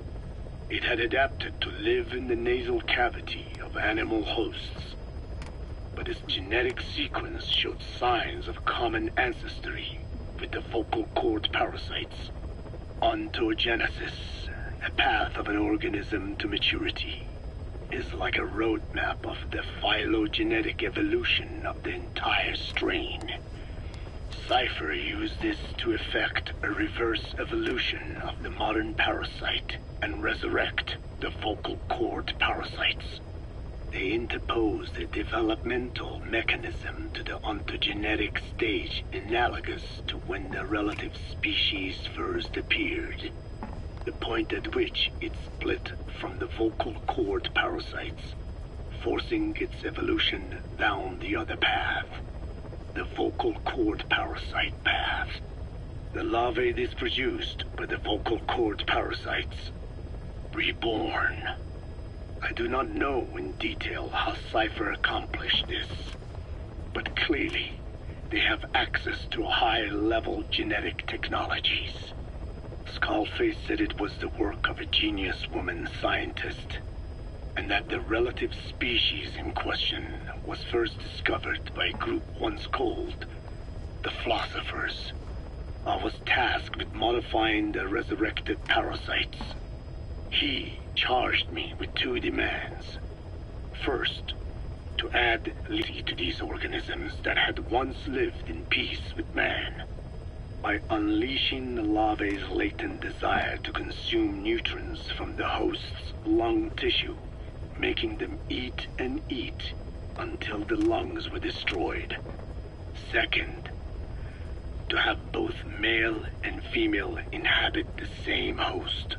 It had adapted to live in the nasal cavity of animal hosts, but its genetic sequence showed signs of common ancestry with the vocal cord parasites. Ontogenesis, a path of an organism to maturity, is like a roadmap of the phylogenetic evolution of the entire strain. Cypher used this to effect a reverse evolution of the modern parasite and resurrect the vocal cord parasites. They interposed a developmental mechanism to the ontogenetic stage analogous to when the relative species first appeared, the point at which it split from the vocal cord parasites, forcing its evolution down the other path, the vocal cord parasite path. The larvae is produced by the vocal cord parasites, reborn. I do not know in detail how Cypher accomplished this, but clearly they have access to high-level genetic technologies. Skullface said it was the work of a genius woman scientist, and that the relative species in question was first discovered by a group once called the Philosophers. I was tasked with modifying the resurrected parasites. He charged me with two demands. First, to add living to these organisms that had once lived in peace with man, by unleashing the larvae's latent desire to consume nutrients from the host's lung tissue making them eat and eat until the lungs were destroyed. Second, to have both male and female inhabit the same host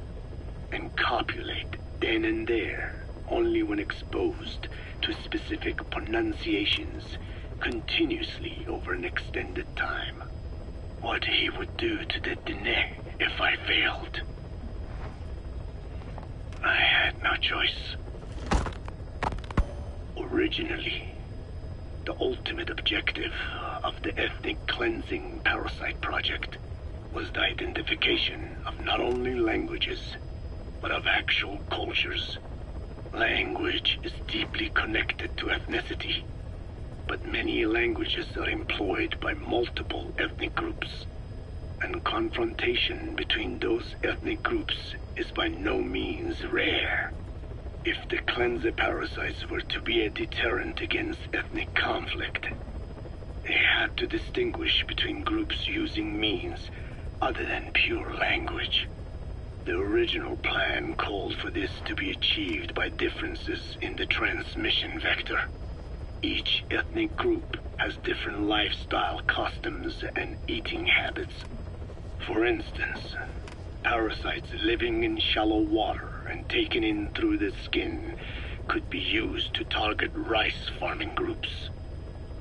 and copulate then and there only when exposed to specific pronunciations continuously over an extended time. What he would do to the Dene if I failed. I had no choice. Originally, the ultimate objective of the ethnic cleansing parasite project was the identification of not only languages, but of actual cultures. Language is deeply connected to ethnicity, but many languages are employed by multiple ethnic groups, and confrontation between those ethnic groups is by no means rare. If the cleanser parasites were to be a deterrent against ethnic conflict, they had to distinguish between groups using means other than pure language. The original plan called for this to be achieved by differences in the transmission vector. Each ethnic group has different lifestyle customs and eating habits. For instance, parasites living in shallow water and taken in through the skin could be used to target rice farming groups,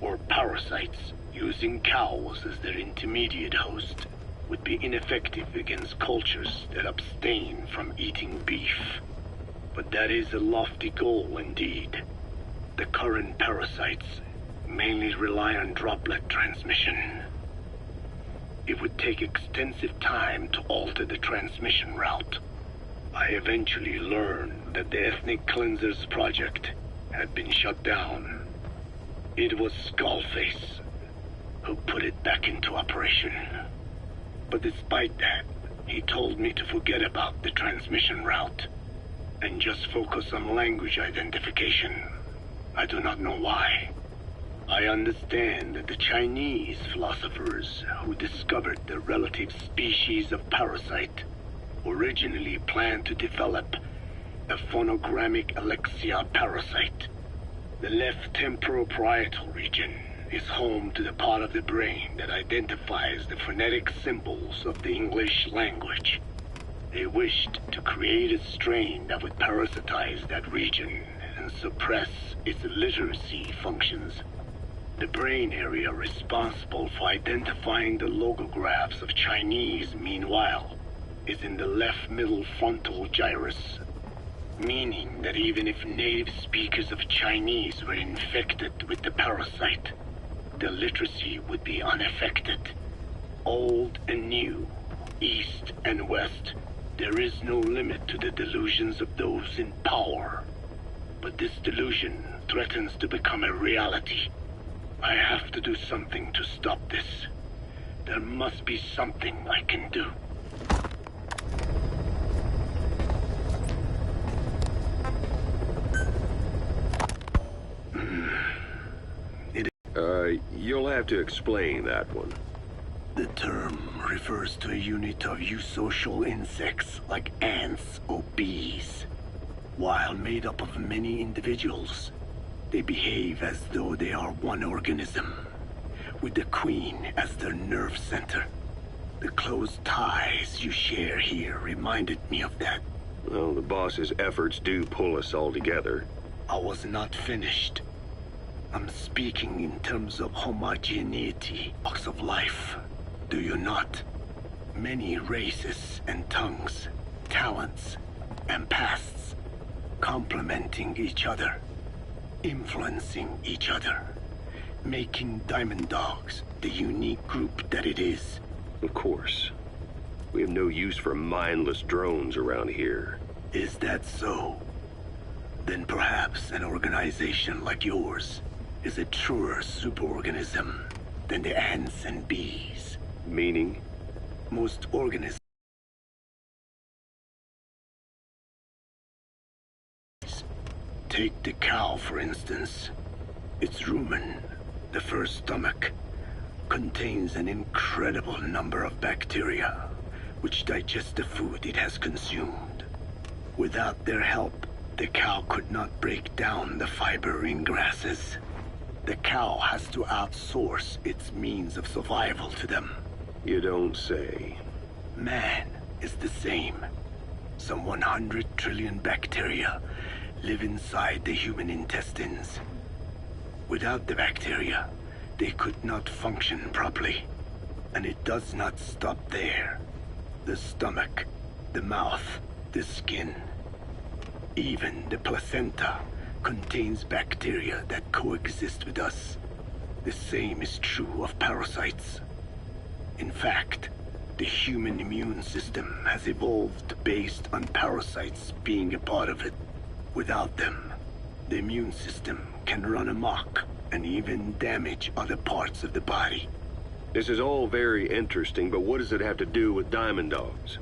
or parasites using cows as their intermediate host would be ineffective against cultures that abstain from eating beef. But that is a lofty goal indeed. The current parasites mainly rely on droplet transmission. It would take extensive time to alter the transmission route. I eventually learned that the Ethnic Cleansers project had been shut down. It was Skullface who put it back into operation. But despite that, he told me to forget about the transmission route and just focus on language identification. I do not know why. I understand that the Chinese philosophers who discovered the relative species of parasite originally planned to develop a phonogrammic Alexia parasite. The left temporoparietal region is home to the part of the brain that identifies the phonetic symbols of the English language. They wished to create a strain that would parasitize that region and suppress its literacy functions. The brain area responsible for identifying the logographs of Chinese, meanwhile, is in the left middle frontal gyrus, meaning that even if native speakers of Chinese were infected with the parasite, the literacy would be unaffected. Old and new, east and west, there is no limit to the delusions of those in power. But this delusion threatens to become a reality. I have to do something to stop this. There must be something I can do. You'll have to explain that one. The term refers to a unit of eusocial insects like ants or bees. While made up of many individuals, they behave as though they are one organism, with the queen as their nerve center. The close ties you share here reminded me of that. Well, the boss's efforts do pull us all together. I was not finished. I'm speaking in terms of homogeneity, walks of life. Do you not? Many races and tongues, talents and pasts, complementing each other, influencing each other, making Diamond Dogs the unique group that it is. Of course. We have no use for mindless drones around here. Is that so? Then perhaps an organization like yours is a truer superorganism than the ants and bees. Meaning? Most organisms take the cow, for instance. Its rumen, the first stomach, contains an incredible number of bacteria which digest the food it has consumed. Without their help, The cow could not break down the fiber in grasses. The cow has to outsource its means of survival to them. You don't say. Man is the same. Some 100 trillion bacteria live inside the human intestines. Without the bacteria, they could not function properly. And it does not stop there. The stomach, the mouth, the skin, even the placenta contains bacteria that coexist with us. The same is true of parasites. In fact, the human immune system has evolved based on parasites being a part of it. Without them, the immune system can run amok and even damage other parts of the body. This is all very interesting, but what does it have to do with diamond dogs?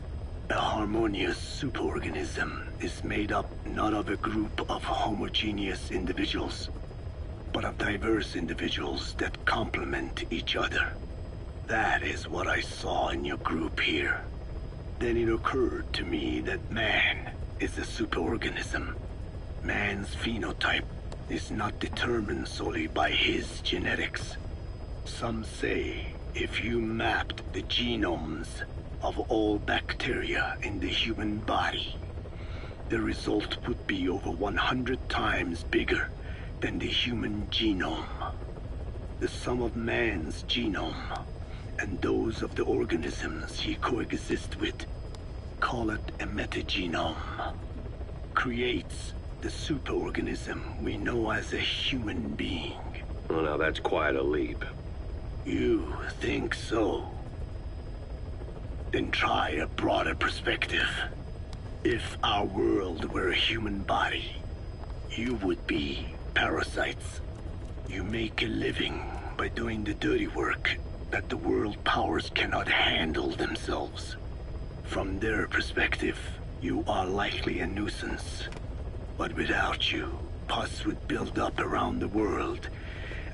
A harmonious superorganism is made up not of a group of homogeneous individuals, but of diverse individuals that complement each other. That is what I saw in your group here. Then it occurred to me that man is a superorganism. Man's phenotype is not determined solely by his genetics. Some say if you mapped the genomes of all bacteria in the human body, the result would be over 100 times bigger than the human genome. The sum of man's genome and those of the organisms he coexists with, call it a metagenome, creates the superorganism we know as a human being. Well, now that's quite a leap. You think so? Then try a broader perspective. If our world were a human body, you would be parasites. You make a living by doing the dirty work that the world powers cannot handle themselves. From their perspective, you are likely a nuisance. But without you, pus would build up around the world,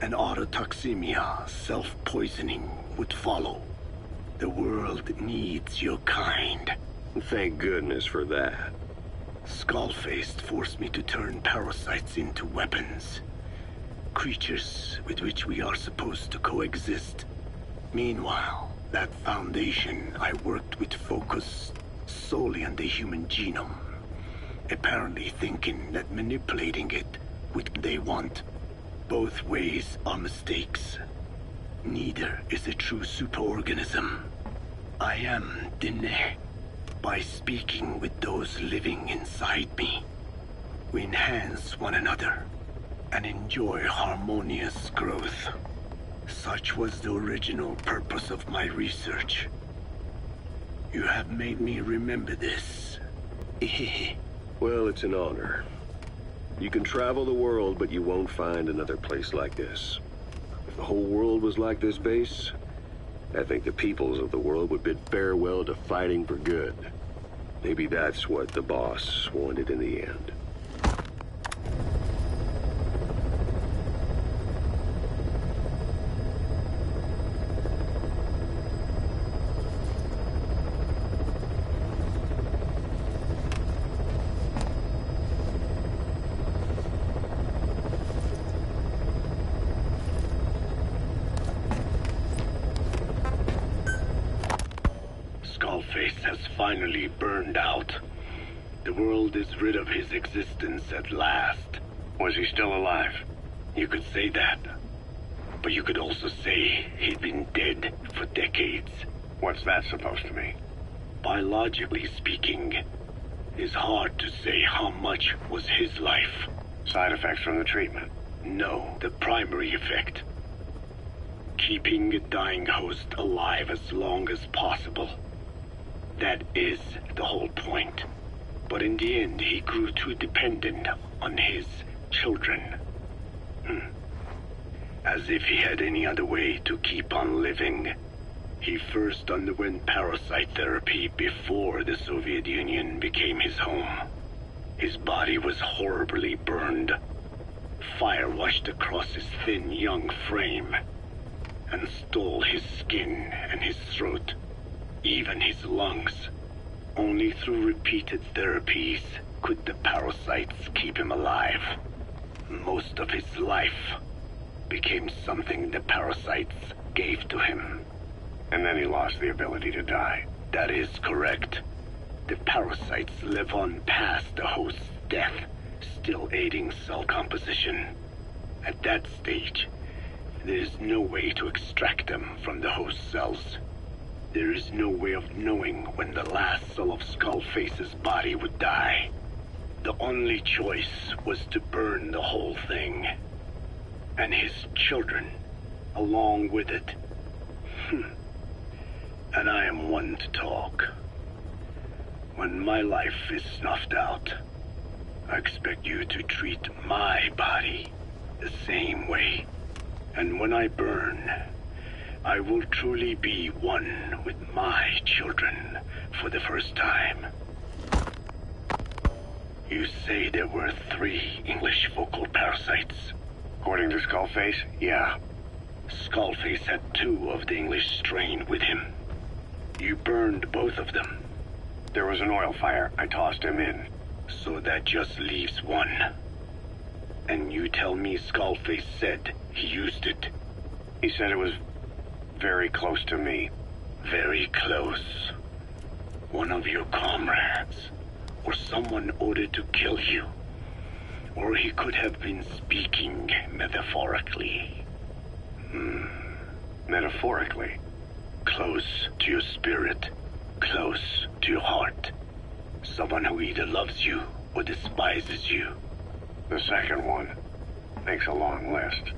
and autotoxemia, self-poisoning, would follow. The world needs your kind. Thank goodness for that. Skullfaced forced me to turn parasites into weapons. Creatures with which we are supposed to coexist. Meanwhile, that foundation I worked with focused solely on the human genome. Apparently thinking that manipulating it with what they want. Both ways are mistakes. Neither is a true superorganism. I am Dine. By speaking with those living inside me, we enhance one another and enjoy harmonious growth. Such was the original purpose of my research. You have made me remember this. Well, it's an honor. You can travel the world, but you won't find another place like this. If the whole world was like this base, I think the peoples of the world would bid farewell to fighting for good. Maybe that's what the boss wanted in the end. Skullface has finally burned out. The world is rid of his existence at last. Was he still alive? You could say that. But you could also say he'd been dead for decades. What's that supposed to mean? Biologically speaking, it's hard to say how much was his life. Side effects from the treatment? No, the primary effect. Keeping a dying host alive as long as possible. That is the whole point. But in the end, he grew too dependent on his children. As if he had any other way to keep on living. He first underwent parasite therapy before the Soviet Union became his home. His body was horribly burned. Fire washed across his thin young frame and stole his skin and his throat, even his lungs. Only through repeated therapies could the parasites keep him alive. Most of his life became something the parasites gave to him. And then he lost the ability to die. That is correct. The parasites live on past the host's death, still aiding cell composition. At that stage, there is no way to extract them from the host cells. There is no way of knowing when the last cell of Skullface's body would die. The only choice was to burn the whole thing. And his children, along with it. And I am one to talk. When my life is snuffed out, I expect you to treat my body the same way. And when I burn, I will truly be one with my children for the first time. You say there were 3 English vocal parasites? According to Skullface, yeah. Skullface had 2 of the English strain with him. You burned both of them. There was an oil fire. I tossed him in. So that just leaves 1. And you tell me Skullface said he used it? He said it was very close to me. Very close. One of your comrades, or someone ordered to kill you. Or he could have been speaking metaphorically. Metaphorically? Close to your spirit, close to your heart. Someone who either loves you or despises you. The second one makes a long list.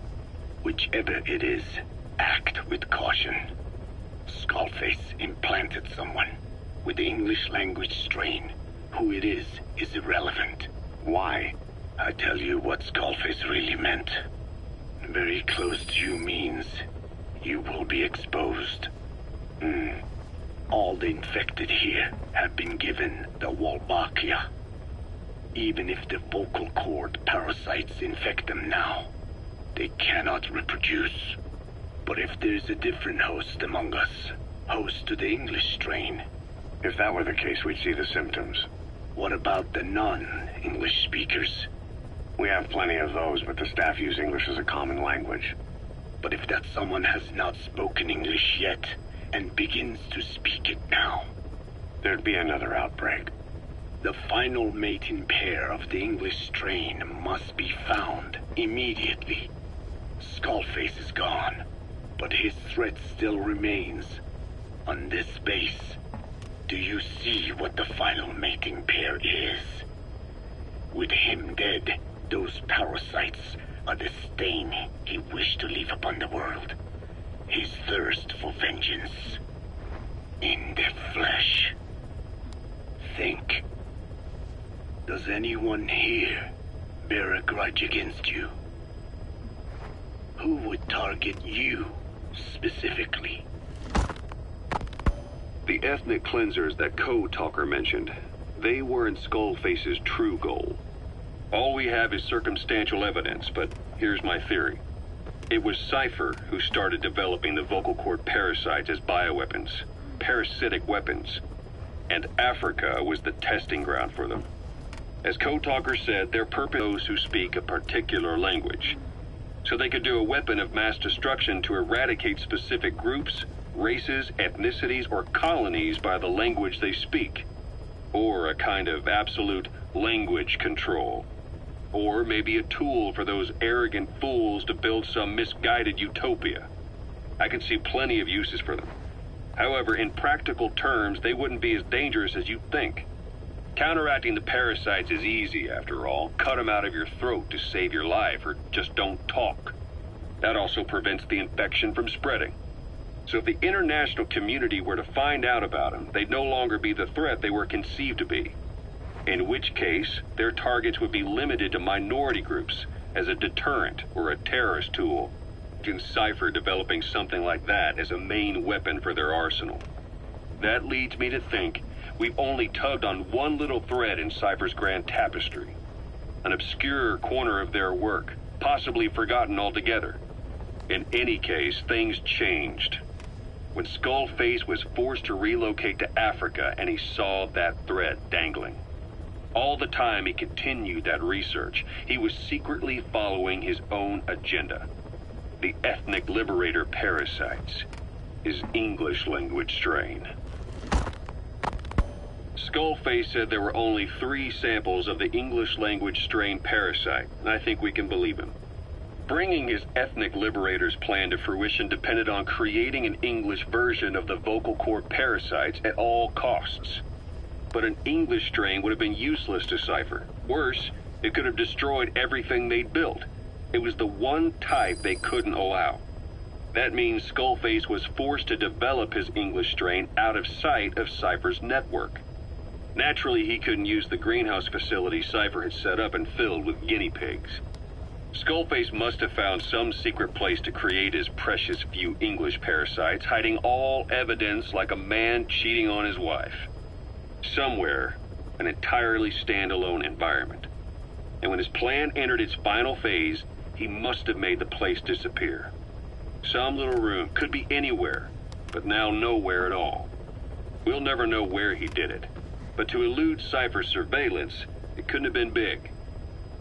Whichever it is, act with caution. Skullface implanted someone with the English language strain. Who it is irrelevant. Why? I tell you what Skullface really meant. Very close to you means you will be exposed. All the infected here have been given the Wolbachia. Even if the vocal cord parasites infect them now, they cannot reproduce. But if there's a different host among us, host to the English strain. If that were the case, we'd see the symptoms. What about the non-English speakers? We have plenty of those, but the staff use English as a common language. But if that someone has not spoken English yet, and begins to speak it now, there'd be another outbreak. The final mating pair of the English strain must be found immediately. Skullface is gone, but his threat still remains. On this base, do you see what the final mating pair is? With him dead, those parasites are the stain he wished to leave upon the world. His thirst for vengeance. In the flesh. Think. Does anyone here bear a grudge against you? Who would target you, specifically? The ethnic cleansers that Code Talker mentioned, they weren't Skullface's true goal. All we have is circumstantial evidence, but here's my theory. It was Cypher who started developing the vocal cord parasites as bioweapons, parasitic weapons, and Africa was the testing ground for them. As Code Talker said, their purpose was those who speak a particular language, so they could do a weapon of mass destruction to eradicate specific groups, races, ethnicities, or colonies by the language they speak, or a kind of absolute language control. Or maybe a tool for those arrogant fools to build some misguided utopia. I can see plenty of uses for them. However, in practical terms, they wouldn't be as dangerous as you'd think. Counteracting the parasites is easy, after all. Cut them out of your throat to save your life, or just don't talk. That also prevents the infection from spreading. So if the international community were to find out about them, they'd no longer be the threat they were conceived to be. In which case, their targets would be limited to minority groups as a deterrent or a terrorist tool. In Cypher developing something like that as a main weapon for their arsenal. That leads me to think we've only tugged on one little thread in Cypher's grand tapestry. An obscure corner of their work, possibly forgotten altogether. In any case, things changed. When Skullface was forced to relocate to Africa and he saw that thread dangling. All the time he continued that research, he was secretly following his own agenda. The ethnic liberator parasites, his English language strain. Skullface said there were only 3 samples of the English language strain parasite, and I think we can believe him. Bringing his ethnic liberator's plan to fruition depended on creating an English version of the vocal cord parasites at all costs. But an English strain would have been useless to Cypher. Worse, it could have destroyed everything they'd built. It was the one type they couldn't allow. That means Skullface was forced to develop his English strain out of sight of Cypher's network. Naturally, he couldn't use the greenhouse facility Cypher had set up and filled with guinea pigs. Skullface must have found some secret place to create his precious few English parasites, hiding all evidence like a man cheating on his wife. Somewhere, an entirely standalone environment. And when his plan entered its final phase, he must have made the place disappear. Some little room, could be anywhere, but now nowhere at all. We'll never know where he did it, but to elude Cypher's surveillance, it couldn't have been big.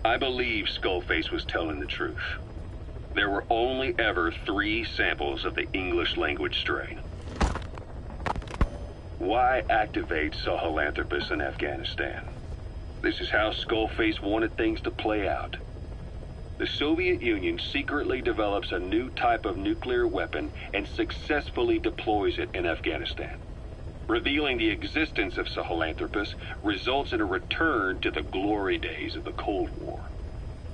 I believe Skullface was telling the truth. There were only ever 3 samples of the English language strain. Why activate Sahelanthropus in Afghanistan? This is how Skullface wanted things to play out. The Soviet Union secretly develops a new type of nuclear weapon and successfully deploys it in Afghanistan. Revealing the existence of Sahelanthropus results in a return to the glory days of the Cold War.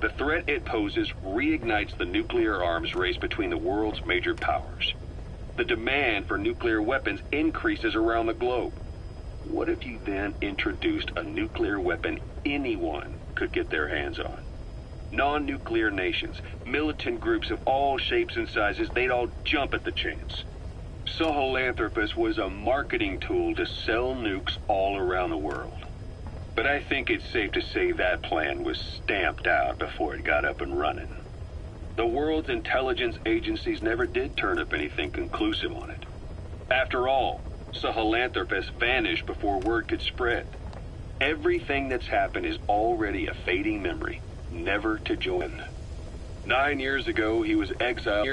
The threat it poses reignites the nuclear arms race between the world's major powers. The demand for nuclear weapons increases around the globe. What if you then introduced a nuclear weapon anyone could get their hands on? Non-nuclear nations, militant groups of all shapes and sizes, they'd all jump at the chance. Sahelanthropus was a marketing tool to sell nukes all around the world. But I think it's safe to say that plan was stamped out before it got up and running. The world's intelligence agencies never did turn up anything conclusive on it. After all, Sahelanthropus vanished before word could spread. Everything that's happened is already a fading memory, never to join. 9 years ago, he was exiled.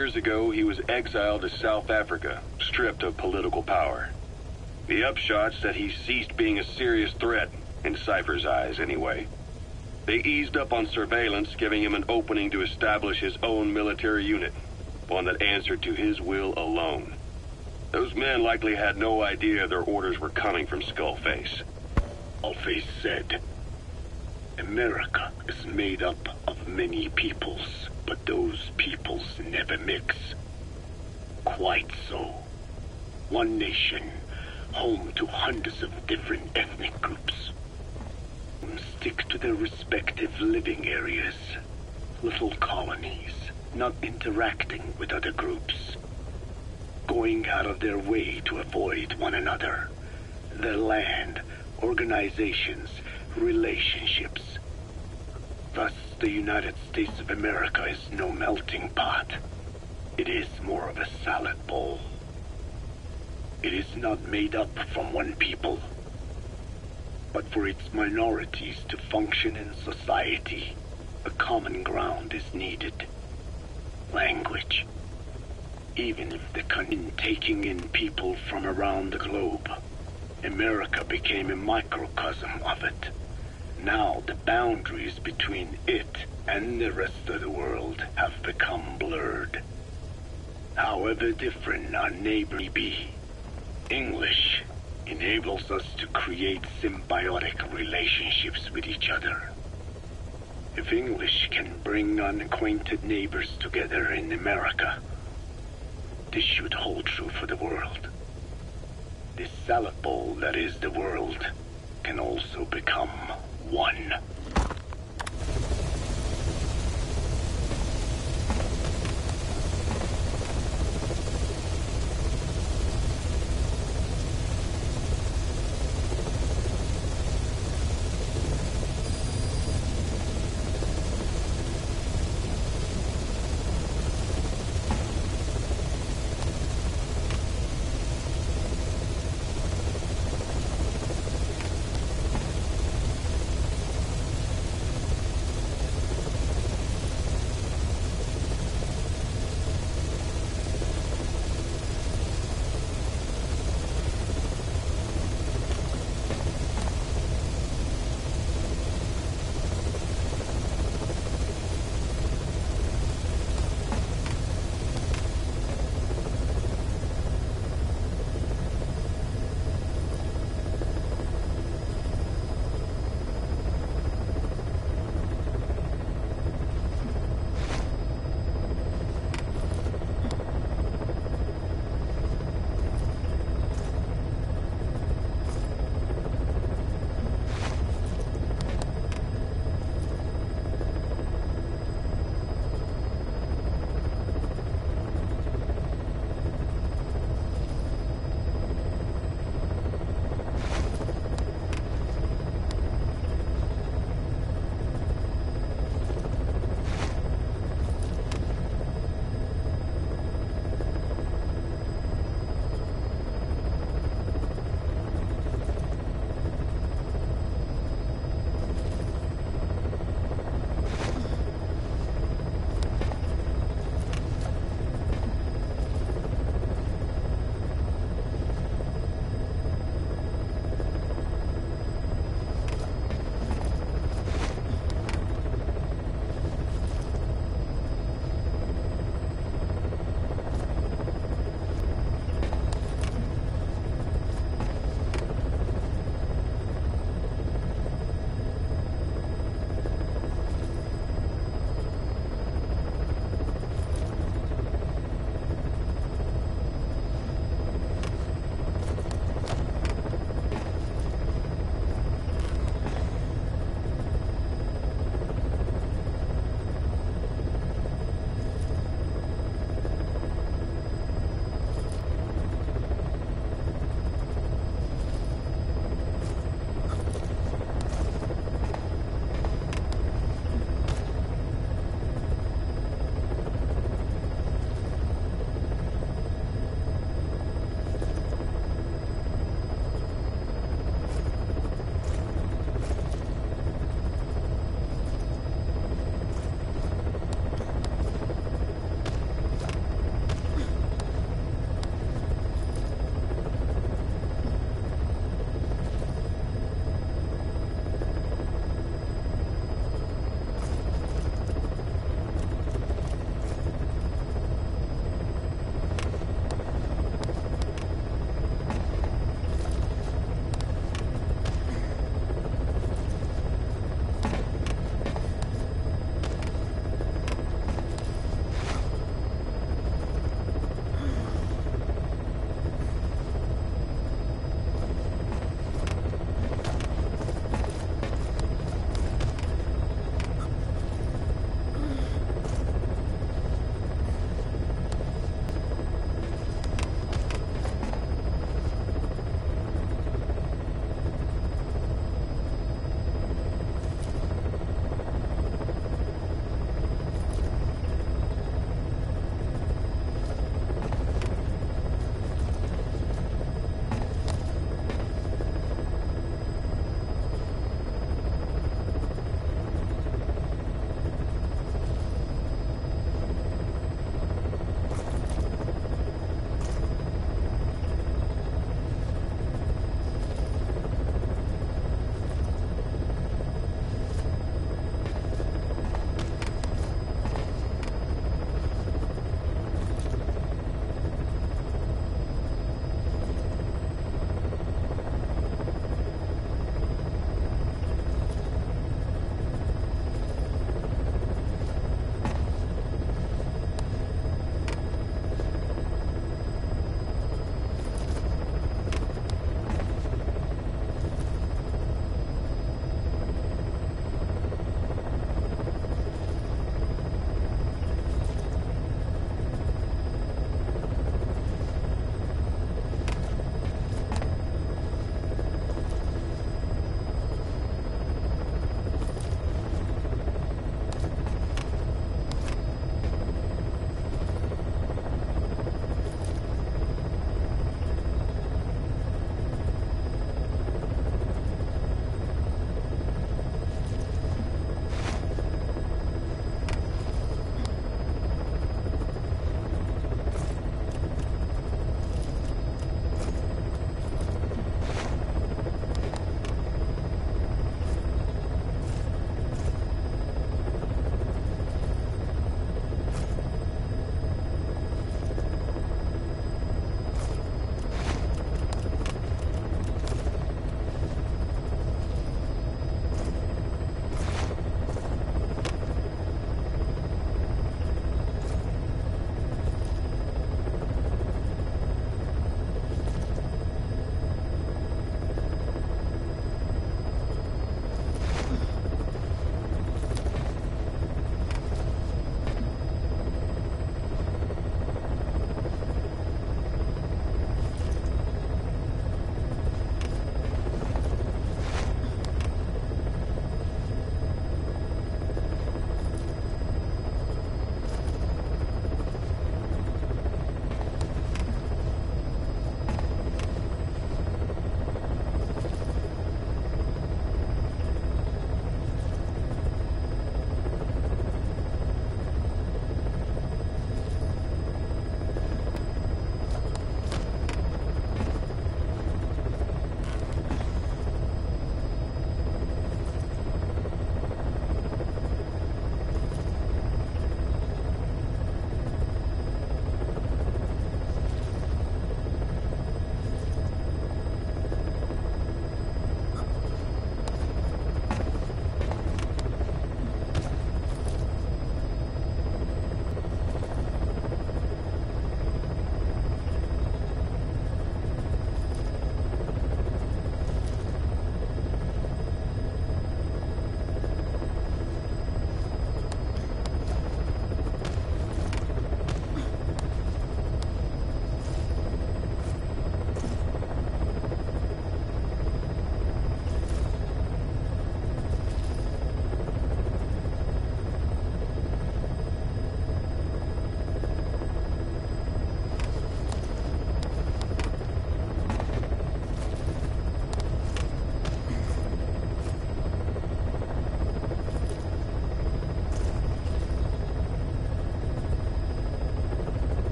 To South Africa, stripped of political power. The upshot's that he ceased being a serious threat, in Cypher's eyes anyway. They eased up on surveillance, giving him an opening to establish his own military unit, one that answered to his will alone. Those men likely had no idea their orders were coming from Skullface. Skullface said, America is made up of many peoples, but those peoples never mix. Quite so. One nation, home to hundreds of different ethnic groups. Stick to their respective living areas. Little colonies, not interacting with other groups. Going out of their way to avoid one another. Their land, organizations, relationships. Thus, the United States of America is no melting pot. It is more of a salad bowl. It is not made up from one people, but for its minorities to function in society, a common ground is needed. Language. Even if the country taking in people from around the globe, America became a microcosm of it. Now the boundaries between it and the rest of the world have become blurred. However different our neighbor may be, English enables us to create symbiotic relationships with each other. If English can bring unacquainted neighbors together in America, this should hold true for the world. This salad bowl that is the world can also become one.